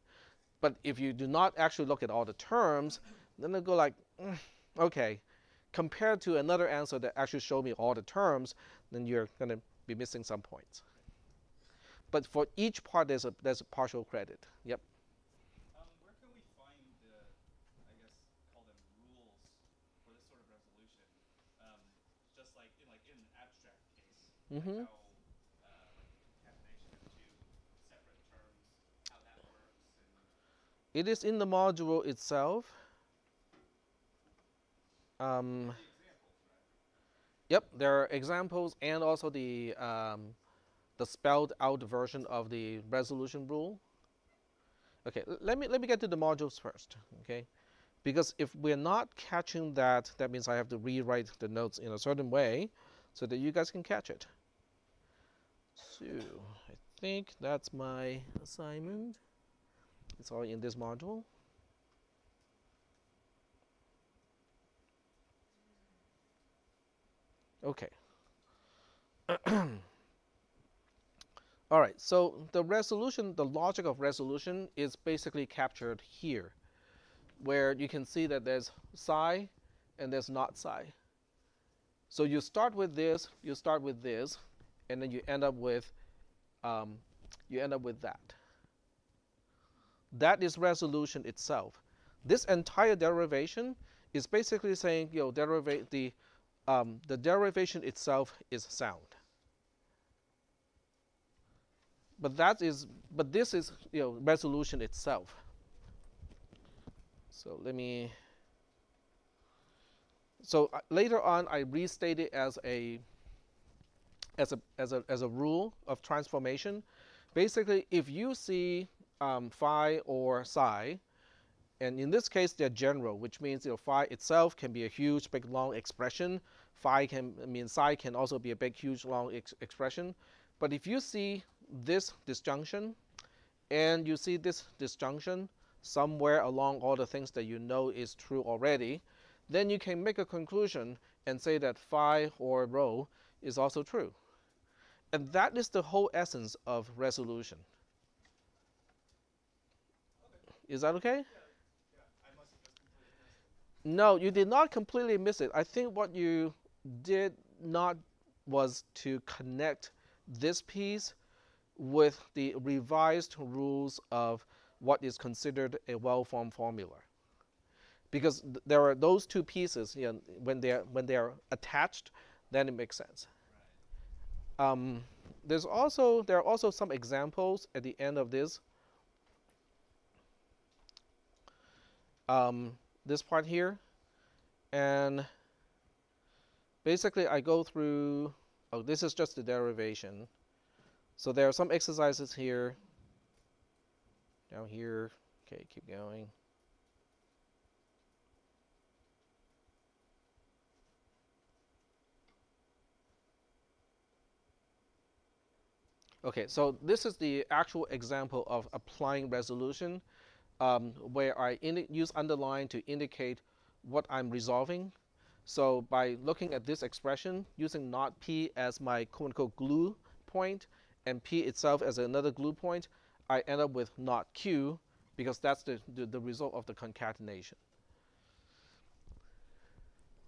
But if you do not actually look at all the terms, then they go like, okay, compared to another answer that actually showed me all the terms, then you're going to be missing some points. But for each part, there's a partial credit. Yep. Where can we find the, I guess, call them rules for this sort of resolution? Just like in an abstract case, Mm-hmm. like how like the concatenation of two separate terms, how that works, and It is in the module itself. the examples, right? Yep, there are examples and also the spelled out version of the resolution rule. Okay, let me get to the modules first. Okay, because if we're not catching that, that means I have to rewrite the notes in a certain way so that you guys can catch it. So I think that's my assignment. It's all in this module. Okay. All right, so the resolution, the logic of resolution is basically captured here, where you can see that there's psi and there's not psi. So you start with this, and then you end up with that. That is resolution itself. This entire derivation is basically saying, the derivation itself is sound. But this is resolution itself. So later on I restate it as a rule of transformation. Basically, if you see phi or psi, and in this case they're general, which means phi itself can be a huge, big, long expression. Psi can also be a big, huge, long expression. But if you see this disjunction and you see this disjunction somewhere along all the things that you know is true already, then you can make a conclusion and say that phi or rho is also true. And that is the whole essence of resolution. Okay. Is that okay? Yeah. I must have just completely missed it. No, you did not completely miss it. I think what you did not was to connect this piece with the revised rules of what is considered a well-formed formula. Because there are those two pieces, when they are attached, then it makes sense. Right. There are also some examples at the end of this. this part here, and basically I go through, oh, this is just the derivation. So there are some exercises here, down here. Okay, keep going. Okay, so this is the actual example of applying resolution, where I use underline to indicate what I'm resolving. So by looking at this expression, using not P as my quote-unquote glue point and P itself as another glue point, I end up with not Q, because that's the result of the concatenation.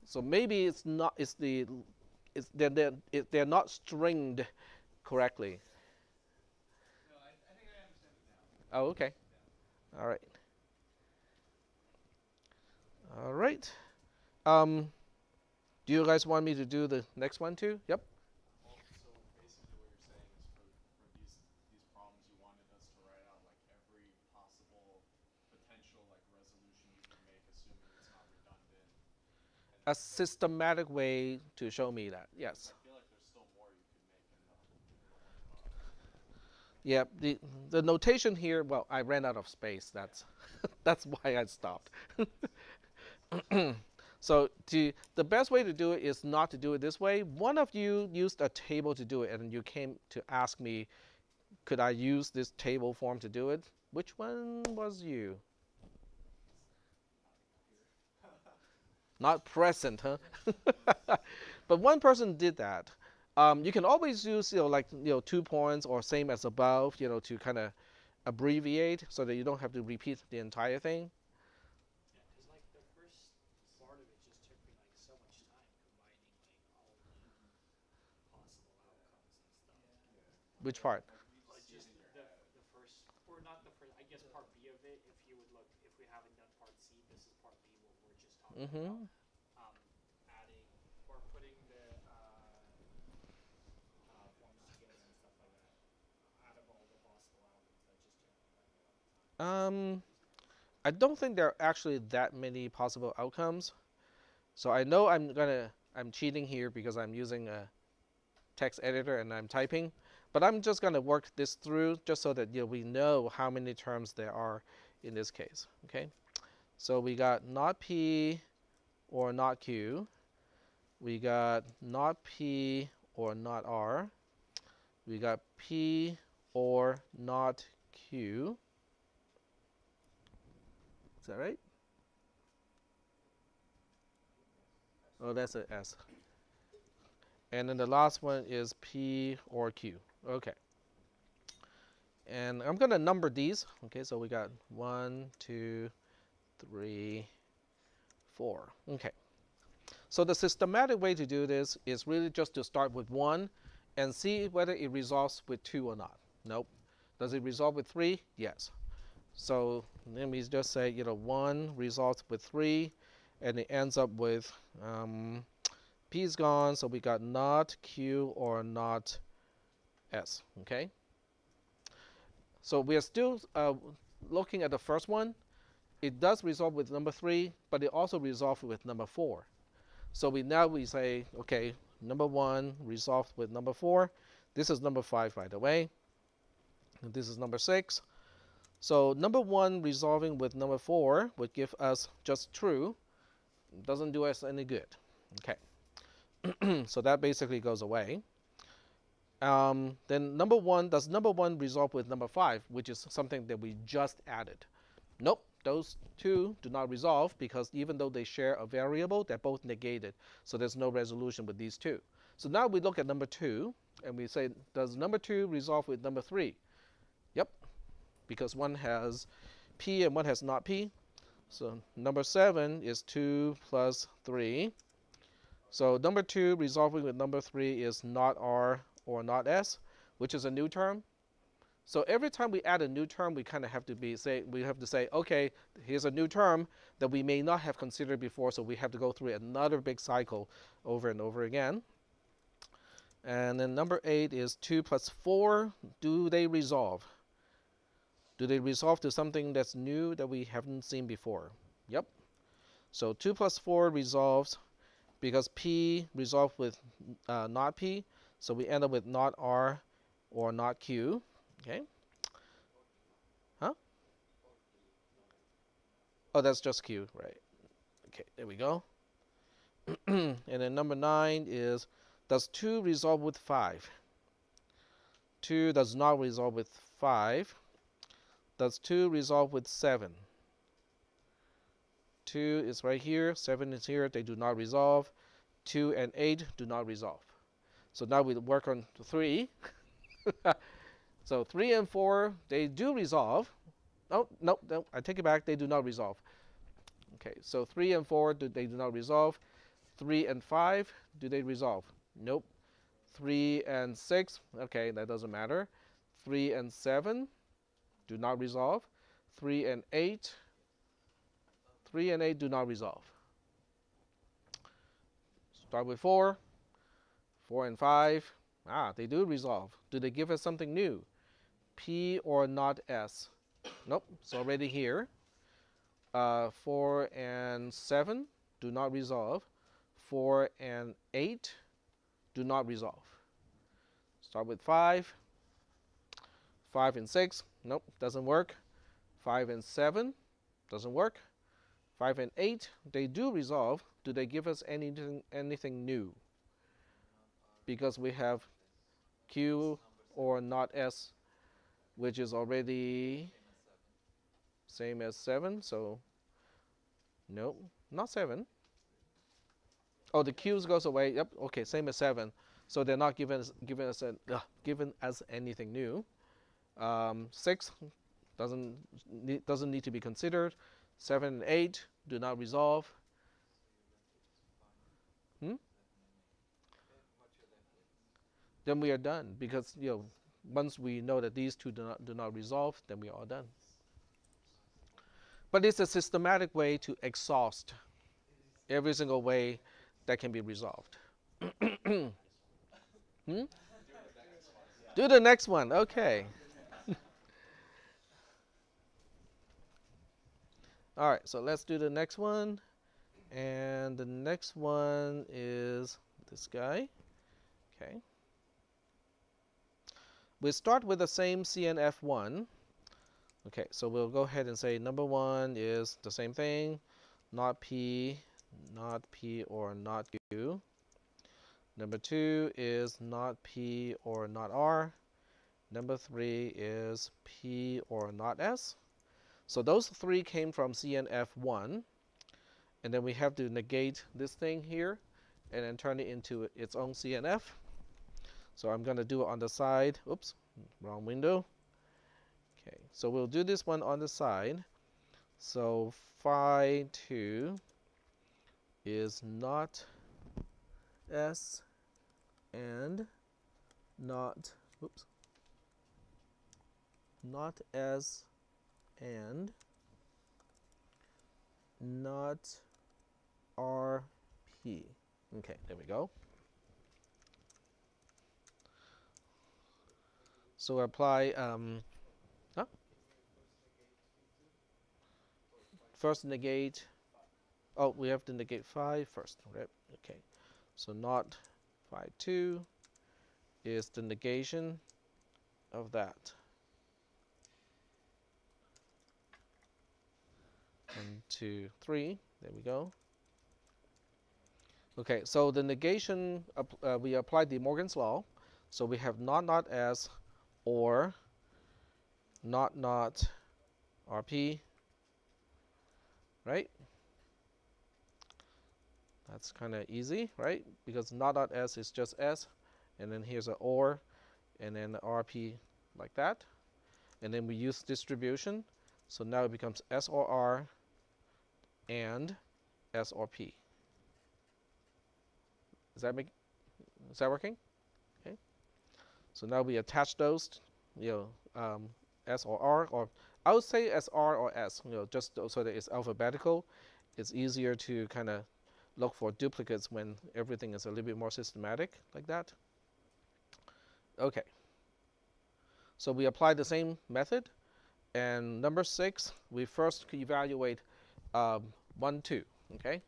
So maybe it's not, they're not stringed correctly. No, I think I understand it now. Oh, okay. All right. All right. Do you guys want me to do the next one too? Yep. So basically what you're saying is for these problems you wanted us to write out like every possible potential like resolution you can make, assuming it's not redundant. A systematic way to show me that. Yes. I feel like there's still more you could make in the one problem. Yeah. The notation here. Well, I ran out of space. That's that's why I stopped. So the best way to do it is not to do it this way. One of you used a table to do it, and you came to ask me, could I use this table form to do it? Which one was you? Not present, huh? But one person did that. You can always use, like 2 points or same as above, to kind of abbreviate so that you don't have to repeat the entire thing. Yeah, because like the first part of it just took me like so much time combining like all the possible outcomes and stuff. Which part? Like just the first, or not the first, I guess part B of it, if you would look, if we haven't done part C, this is part B, what we're just talking about. Adding or putting the forms together and stuff like that. Out of all the possible outcomes, that just took me like a lot of time. I don't think there are actually that many possible outcomes. So I know I'm cheating here because I'm using a text editor and I'm typing, but I'm just gonna work this through just so that we know how many terms there are in this case. Okay, so we got not P or not Q. We got not P or not R. We got P or not Q. Is that right? Oh, that's an S. And then the last one is P or Q. Okay. And I'm going to number these. Okay, so we got 1, 2, 3, 4. Okay. So the systematic way to do this is really just to start with 1 and see whether it resolves with 2 or not. Nope. Does it resolve with 3? Yes. So let me just say, 1 resolves with 3, and it ends up with P is gone, so we got not Q or not S. Okay. So we are still looking at the first one. It does resolve with number 3, but it also resolves with number 4. So we say, okay, number 1 resolved with number 4. This is number 5, by the way. And this is number 6. So number 1 resolving with number 4 would give us just true. It doesn't do us any good. Okay. So that basically goes away. Then number 1, does number 1 resolve with number 5, which is something that we just added? Nope. Those two do not resolve because even though they share a variable, they're both negated. So there's no resolution with these two. So now we look at number 2 and we say, does number 2 resolve with number 3? Yep, because one has P and one has not P. So number 7 is 2 plus 3. So number 2 resolving with number 3 is not R or not S, which is a new term. So every time we add a new term, we kind of have to say, okay, here's a new term that we may not have considered before, so we have to go through another big cycle over and over again. And then number 8 is 2 plus 4. Do they resolve? Do they resolve to something that's new that we haven't seen before? Yep. So 2 plus 4 resolves because P resolved with not P. So we end up with not R or not Q. Okay. Huh? Oh, that's just Q, right? Okay, there we go. And then number 9 is, does 2 resolve with 5? 2 does not resolve with 5. Does 2 resolve with 7? 2 is right here, 7 is here, they do not resolve. 2 and 8 do not resolve. So now we work on 3. So 3 and 4, they do resolve. Oh, no, no, I take it back, they do not resolve. Okay, so 3 and 4, they do not resolve. 3 and 5, do they resolve? Nope. 3 and 6, okay, that doesn't matter. 3 and 7 do not resolve. 3 and 8 do not resolve. Start with 4. 4 and 5, they do resolve. Do they give us something new? P or not S? Nope, it's already here. 4 and 7 do not resolve. 4 and 8 do not resolve. Start with 5. 5 and 6, nope, doesn't work. 5 and 7, doesn't work. 5 and 8, they do resolve. Do they give us anything new? Because we have Q or not S, which is already same as 7, so no, not 7. Oh, the Q's goes away. Yep, okay, same as 7. So they're not giving us anything new. 6 doesn't need to be considered. 7 and 8 do not resolve. Then we are done, because once we know that these two do not resolve, then we are done. But it's a systematic way to exhaust every single way that can be resolved. Do the next one. Okay. All right, so let's do the next one. And the next one is this guy. Okay. We start with the same CNF1. Okay, so we'll go ahead and say number 1 is the same thing. Not P or not Q. Number 2 is not P or not R. Number 3 is P or not S. So those 3 came from CNF1. And then we have to negate this thing here and then turn it into its own CNF. So I'm going to do it on the side. Oops, wrong window. Okay, so we'll do this one on the side. So phi 2 is not S and not S and not RP. Okay, there we go. So apply first negate. Oh, we have to negate phi first, right? Okay, so not phi 2 is the negation of that. 1, 2, 3. There we go. Okay, so the negation, we applied De Morgan's law. So we have not S or not RP, right? That's kind of easy, right? Because not S is just S, and then here's an OR, and then RP like that. And then we use distribution. So now it becomes S or R and S or P. Is that working? Okay. So now we attach those, S or R, or I would say SR or S, just so that it's alphabetical. It's easier to kind of look for duplicates when everything is a little bit more systematic like that. Okay. So we apply the same method. And number 6, we first evaluate 1, 2. Okay,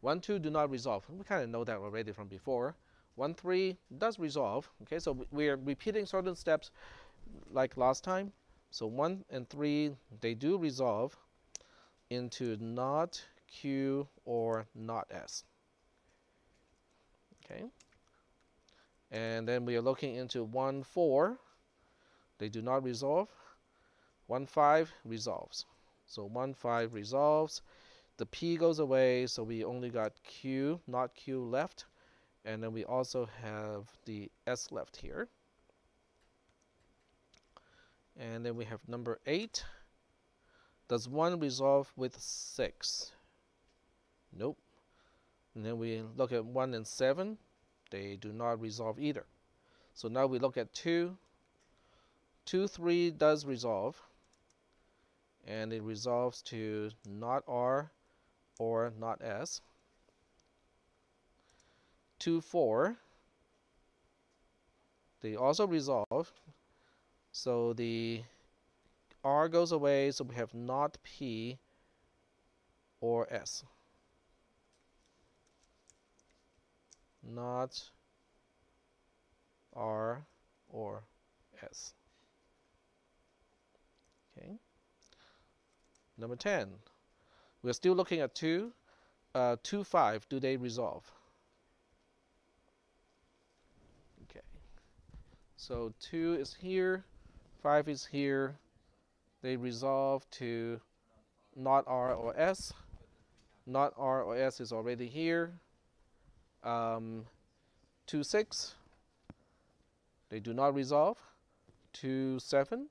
1, 2 do not resolve. We kind of know that already from before. 1, 3 does resolve. Okay, so we are repeating certain steps like last time. So 1 and 3, they do resolve into not Q or not S. Okay, and then we are looking into 1, 4. They do not resolve. 1, 5 resolves. So 1, 5 resolves. The P goes away, so we only got Q, not Q left. And then we also have the S left here. And then we have number 8. Does 1 resolve with 6? Nope. And then we look at 1 and 7. They do not resolve either. So now we look at 2. 2, 3 does resolve. And it resolves to not R or not S. 2, 4. They also resolve. So the R goes away, so we have not P or S. Not R or S. Okay. Number 10. We're still looking at 2. 2, 5, do they resolve? Okay. So 2 is here, 5 is here. They resolve to not R or S. Not R or S is already here. 2, 6, they do not resolve. 2, 7,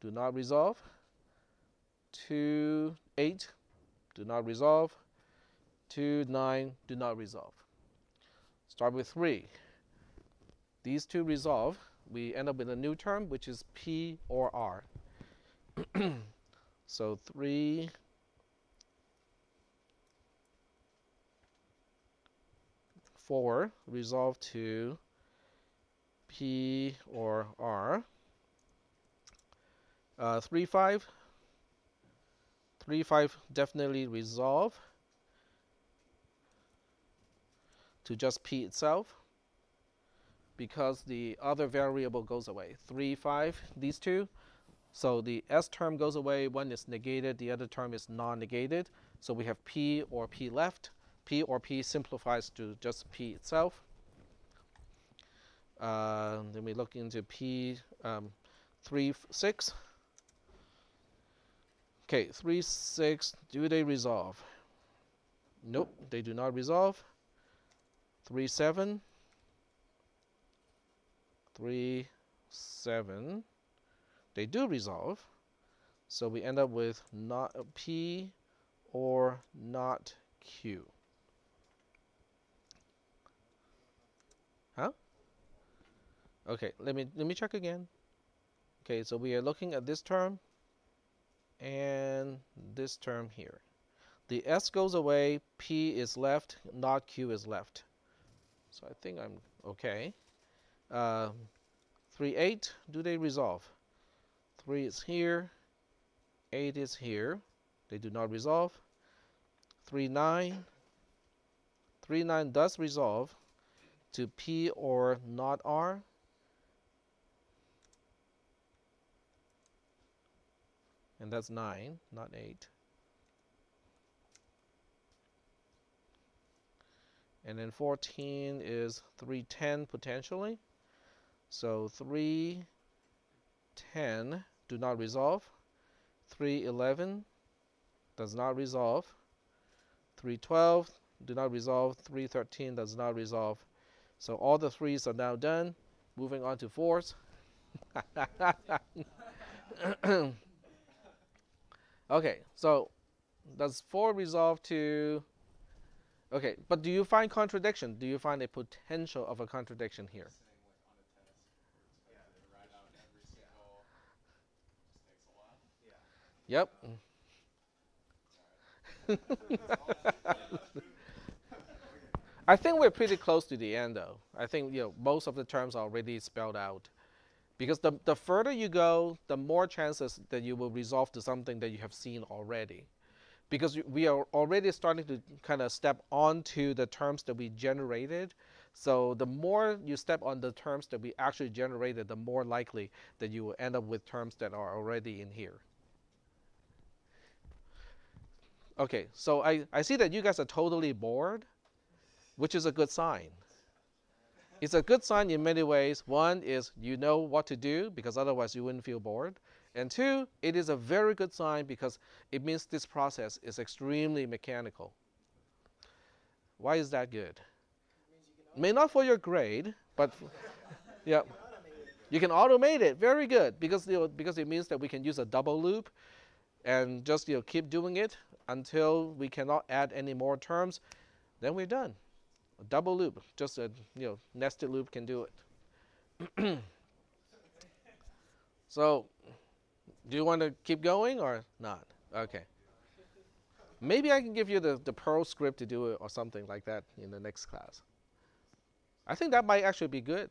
do not resolve. 2, 8, do not resolve. 2, 9, do not resolve. Start with 3. These two resolve. We end up with a new term, which is P or R. So 3, 4 resolve to P or R. 3, 5. 3, 5 definitely resolve to just P itself because the other variable goes away. 3, 5, these two. So the S term goes away, one is negated, the other term is non-negated. So we have P or P left. P or P simplifies to just P itself. Then we look into P 3, 6. Okay, 3, 6, do they resolve? Nope, they do not resolve. 3, 7. 3, 7. They do resolve. So we end up with not P or not Q. Huh? Okay, let me check again. Okay, so we are looking at this term and this term here. The S goes away, P is left, not Q is left. So I think I'm okay. 3, 8, do they resolve? 3 is here, 8 is here. They do not resolve. 3, 9. 3, 9 does resolve to P or not R. And that's 9, not 8. And then 14 is 3, 10 potentially. So 3, 10 do not resolve. 3, 11 does not resolve. 3, 12 do not resolve. 3, 13 does not resolve. So all the 3s are now done. Moving on to 4s. Okay, so does 4 resolve to... Okay, but do you find contradiction? Do you find a potential of a contradiction here? Sitting like on a test where it's expected to write out every single just takes a while. Yep. I think we're pretty close to the end though. I think most of the terms are already spelled out. Because the further you go, the more chances that you will resolve to something that you have seen already. because we are already starting to kind of step onto the terms that we generated. So the more you step on the terms that we actually generated, the more likely that you will end up with terms that are already in here. Okay, so I see that you guys are totally bored, which is a good sign. It's a good sign in many ways. One is you know what to do, because otherwise you wouldn't feel bored. And two, it is a very good sign because it means this process is extremely mechanical. Why is that good? May not for your grade, but yeah, you can automate it. Very good, because because it means that we can use a double loop and just keep doing it until we cannot add any more terms. Then we're done. A double loop, just a nested loop can do it. So, do you want to keep going or not? Okay. Maybe I can give you the Perl script to do it or something like that in the next class. I think that might actually be good.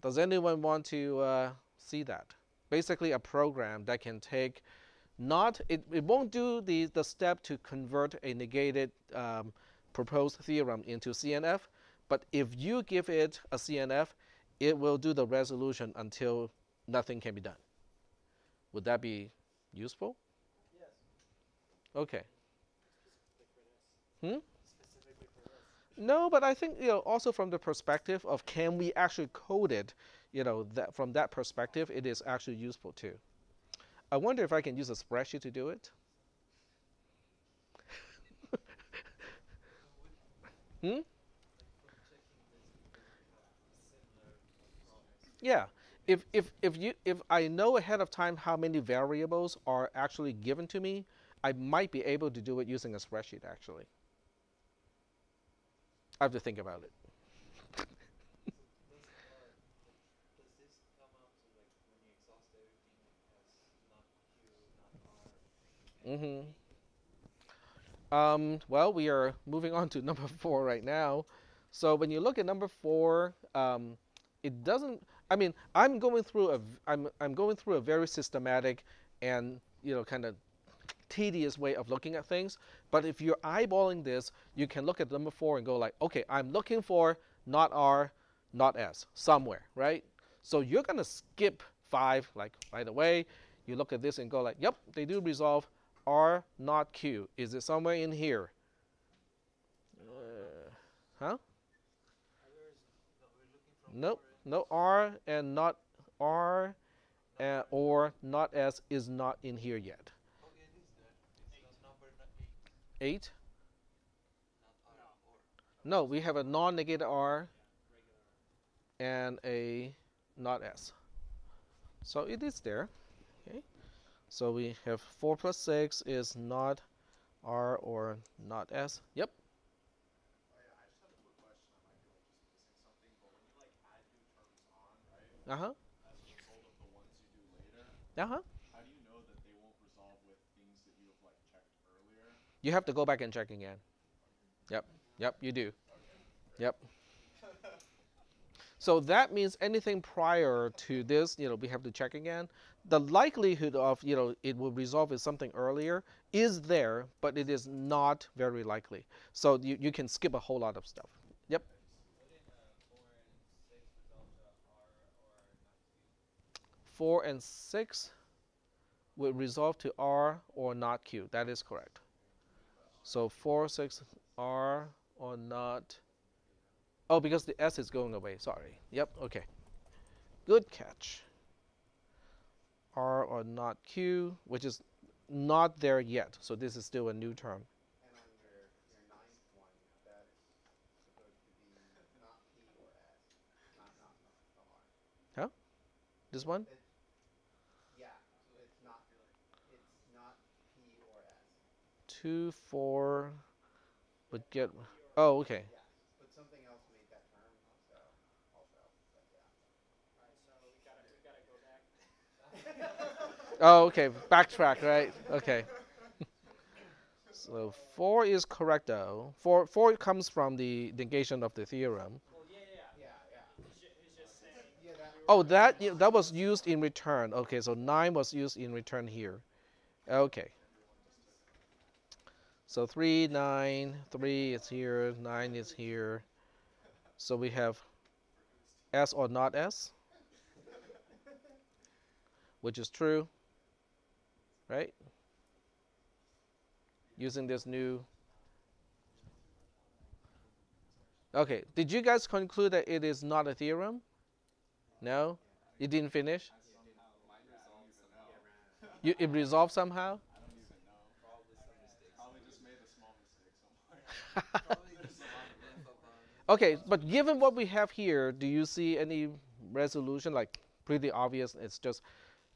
Does anyone want to see that? Basically a program that can take it won't do the step to convert a negated proposed theorem into CNF, but if you give it a CNF, it will do the resolution until nothing can be done. Would that be useful? Yes. Okay. Specifically for this. Hmm? Specifically for this. No, but I think also from the perspective of can we actually code it, that from that perspective, it is actually useful too. I wonder if I can use a spreadsheet to do it. Hmm? Yeah. If I know ahead of time how many variables are actually given to me, I might be able to do it using a spreadsheet actually. I have to think about it. Does this come out to like when you exhaust everything as not Q, not R? Well, we are moving on to number 4 right now. So when you look at number 4, it doesn't. I mean, I'm going through a very systematic and kind of tedious way of looking at things. But if you're eyeballing this, you can look at number 4 and go like, okay, I'm looking for not R, not S somewhere, right? So you're gonna skip 5 like right away. You look at this and go like, yep, they do resolve R, not Q. Is it somewhere in here? Huh? Nope. No R and not R or not S is not in here yet. Oh, yeah, it is there. It's number 8, 8? not R or. No, we have a non-negated R Regular. and a not S. So it is there. Okay. So we have 4 plus 6 is not R or not S. Yep. Oh yeah, I just have a quick question. I might be like just missing something, but when you like add new terms on, right? Uh-huh. As a result of the ones you do later, Uh-huh. how do you know that they won't resolve with things that you have like checked earlier? You have to go back and check again. Yep. Yep, you do. Okay. Yep. So that means anything prior to this, we have to check again. The likelihood of, it will resolve with something earlier is there, but it is not very likely. So you can skip a whole lot of stuff. Yep. Wouldn't 4 and 6 resolve to R or not Q? 4 and 6 will resolve to R or not Q. That is correct. So 4, 6, R or not. Oh, because the S is going away. Sorry. Yep. Okay. Good catch. R or not Q, which is not there yet. So this is still a new term. And on your ninth one, that is supposed to be not P or S, not R. Huh? This one? Yeah, it's not P or S. 2, 4 would get. Oh, okay. Yes, but something else made that term also, but yeah. Alright, so we gotta go back. Oh, okay. Backtrack, right? Okay. So 4 is correct though. 4 comes from the negation of the theorem. Well, yeah. Yeah. It's just saying. Yeah, Oh, that was used in return. Okay, so 9 was used in return here. Okay. So 3, 9, 3 is here, 9 is here. So we have S or not S, which is true, right? Using this new. Okay, did you guys conclude that it is not a theorem? No? You didn't finish? Mine resolves somehow. It resolved somehow? I don't even know. Probably some mistakes. Probably just made a small mistake somewhere. Probably there's a lot of riff up on. Okay, but given what we have here, do you see any resolution, like pretty obvious, it's just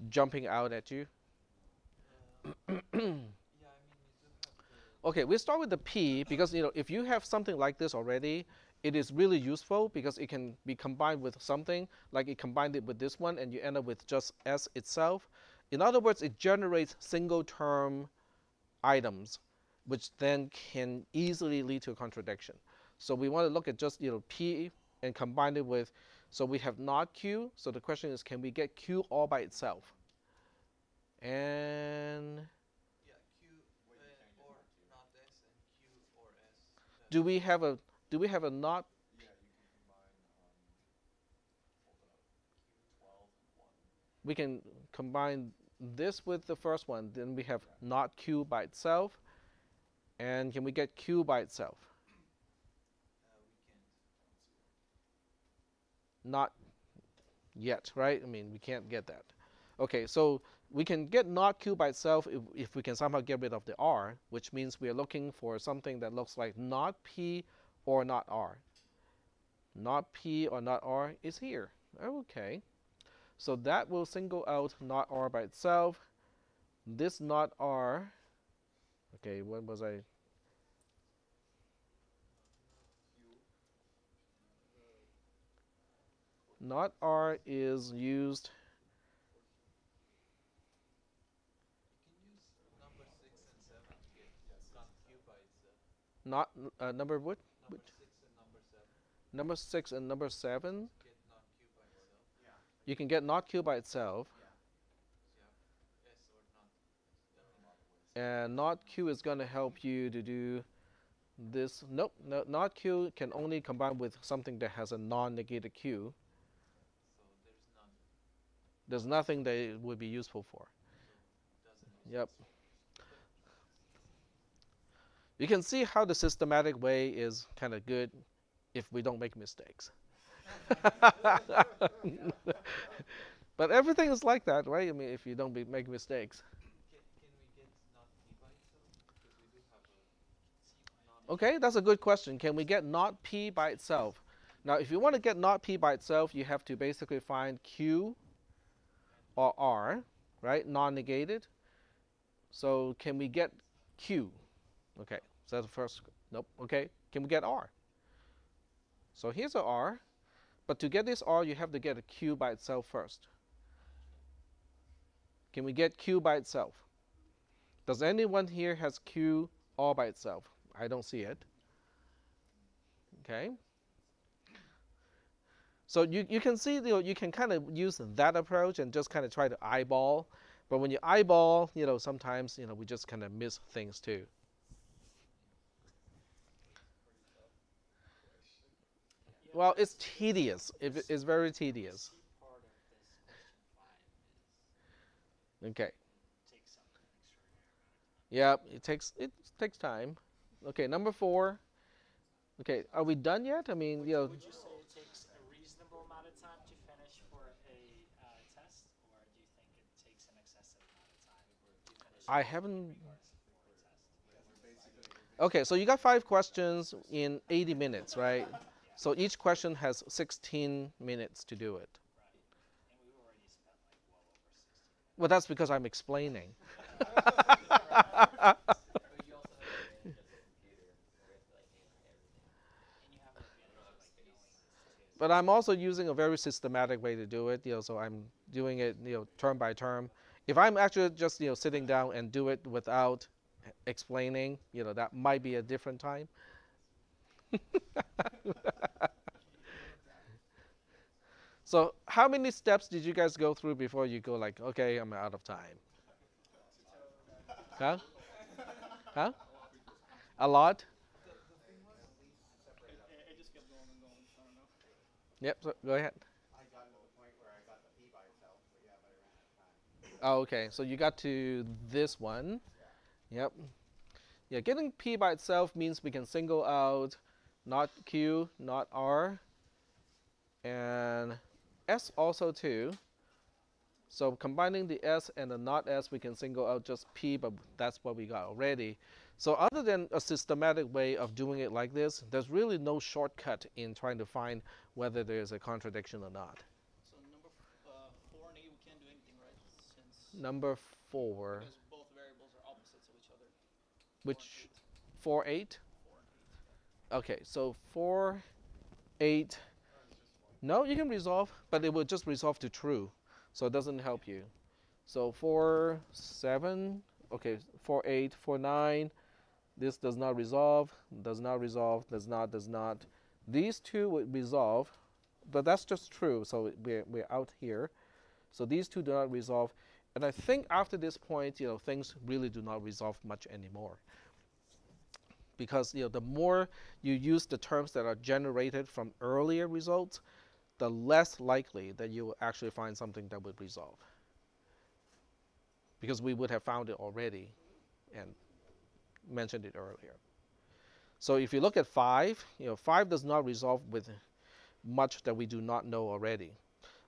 jumping out at you? Yeah, I mean, you do have the. Okay, we start with the P because if you have something like this already, it is really useful because it can be combined with something, like it combined it with this one and you end up with just S itself. In other words, it generates single term items, which then can easily lead to a contradiction. So we want to look at just P and combine it with, so we have not Q. So the question is, can we get Q all by itself? And Yeah, Q or not S and Q or S. do we have a not? Yeah, you can combine, hold up, 12 and 1. We can combine this with the first one. Then we have not Q by itself. And can we get Q by itself? We can't. Not yet, right? I mean, we can't get that. Okay, so we can get not Q by itself if we can somehow get rid of the R, which means we are looking for something that looks like not P or not R. Not P or not R is here. Okay. So that will single out not R by itself. This not R, okay, what was I? Not R is used. You can use number 6 and 7 to get not Q by itself. Not number what? Number 6 and number 7 Number 6 and number 7. get not Q by itself. Yeah. You can get not Q by itself. Yeah. So you have S or not. There are a lot of ways. And not Q is going to help you to do this. Nope, no, not Q can only combine with something that has a non-negated Q. So there's none. There's nothing that it would be useful for. So doesn't make Yep. sense. You can see how the systematic way is kind of good if we don't make mistakes. But everything is like that, right? I mean, if you don't make mistakes. Can we get not P by itself? Because we do have a Okay, that's a good question. Can we get not P by itself? Now, if you want to get not P by itself, you have to basically find Q or R, right? Non-negated. So can we get Q? Okay, so that's the first. Nope. Okay, can we get R? So here's a R, but to get this R, you have to get a Q by itself first. Can we get Q by itself? Does anyone here has Q all by itself? I don't see it. Okay. So you can see, you can kind of use that approach and just kind of try to eyeball. But when you eyeball, sometimes, we just kind of miss things too. Well, it's tedious. It's very tedious. Part of this question 5 is Okay. takes up an extraordinary amount of time. Yeah, it takes time. Okay, number 4. Okay, are we done yet? I mean, Would you say it takes a reasonable amount of time to finish for a test, or do you think it takes an excessive amount of time to finish I haven't. regards for a test? Okay, so you got 5 questions in 80 minutes, right? So each question has 16 minutes to do it. Right. And we've already spent like well over 60 minutes. Well, that's because I'm explaining. But you also have the advantage of the computer, where it's like everything. And you have the advantage of like knowing this too. But I'm also using a very systematic way to do it, so I'm doing it, term by term. If I'm actually just, sitting down and do it without explaining, that might be a different time. So how many steps did you guys go through before you go like, okay, I'm out of time? Huh? Huh? A lot? The thing was, It just kept going and going. I don't know. Yep, so go ahead. I got to the point where I got the P by itself, but yeah, but I ran out of time. Oh, okay, so you got to this one. Yep. Yeah, getting P by itself means we can single out not Q, not R, and S also too. So combining the S and the not S, we can single out just P, but that's what we got already. So other than a systematic way of doing it like this, there's really no shortcut in trying to find whether there's a contradiction or not. So number 4 and 8, we can't do anything, right? Since Number 4, because both variables are opposites of each other. which 4, 8? 4 and 8. Okay, so 4, 8. No, you can resolve, but it will just resolve to true, so it doesn't help you. So 4, 7. Okay, 4, 8, 4, 9. This does not resolve, does not resolve, does not. These two would resolve, but that's just true, so we're out here. So these two do not resolve. And I think after this point, things really do not resolve much anymore. Because the more you use the terms that are generated from earlier results, the less likely that you will actually find something that would resolve. Because we would have found it already and mentioned it earlier. So if you look at 5, 5 does not resolve with much that we do not know already.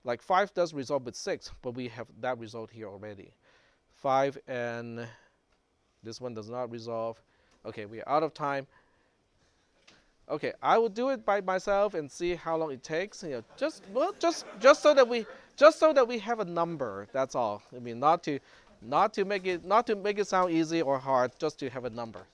Like 5 does resolve with 6, but we have that result here already. 5 and this one does not resolve. Okay, we are out of time. Okay, I will do it by myself and see how long it takes. Just so that we have a number. That's all. I mean, not to make it sound easy or hard, just to have a number.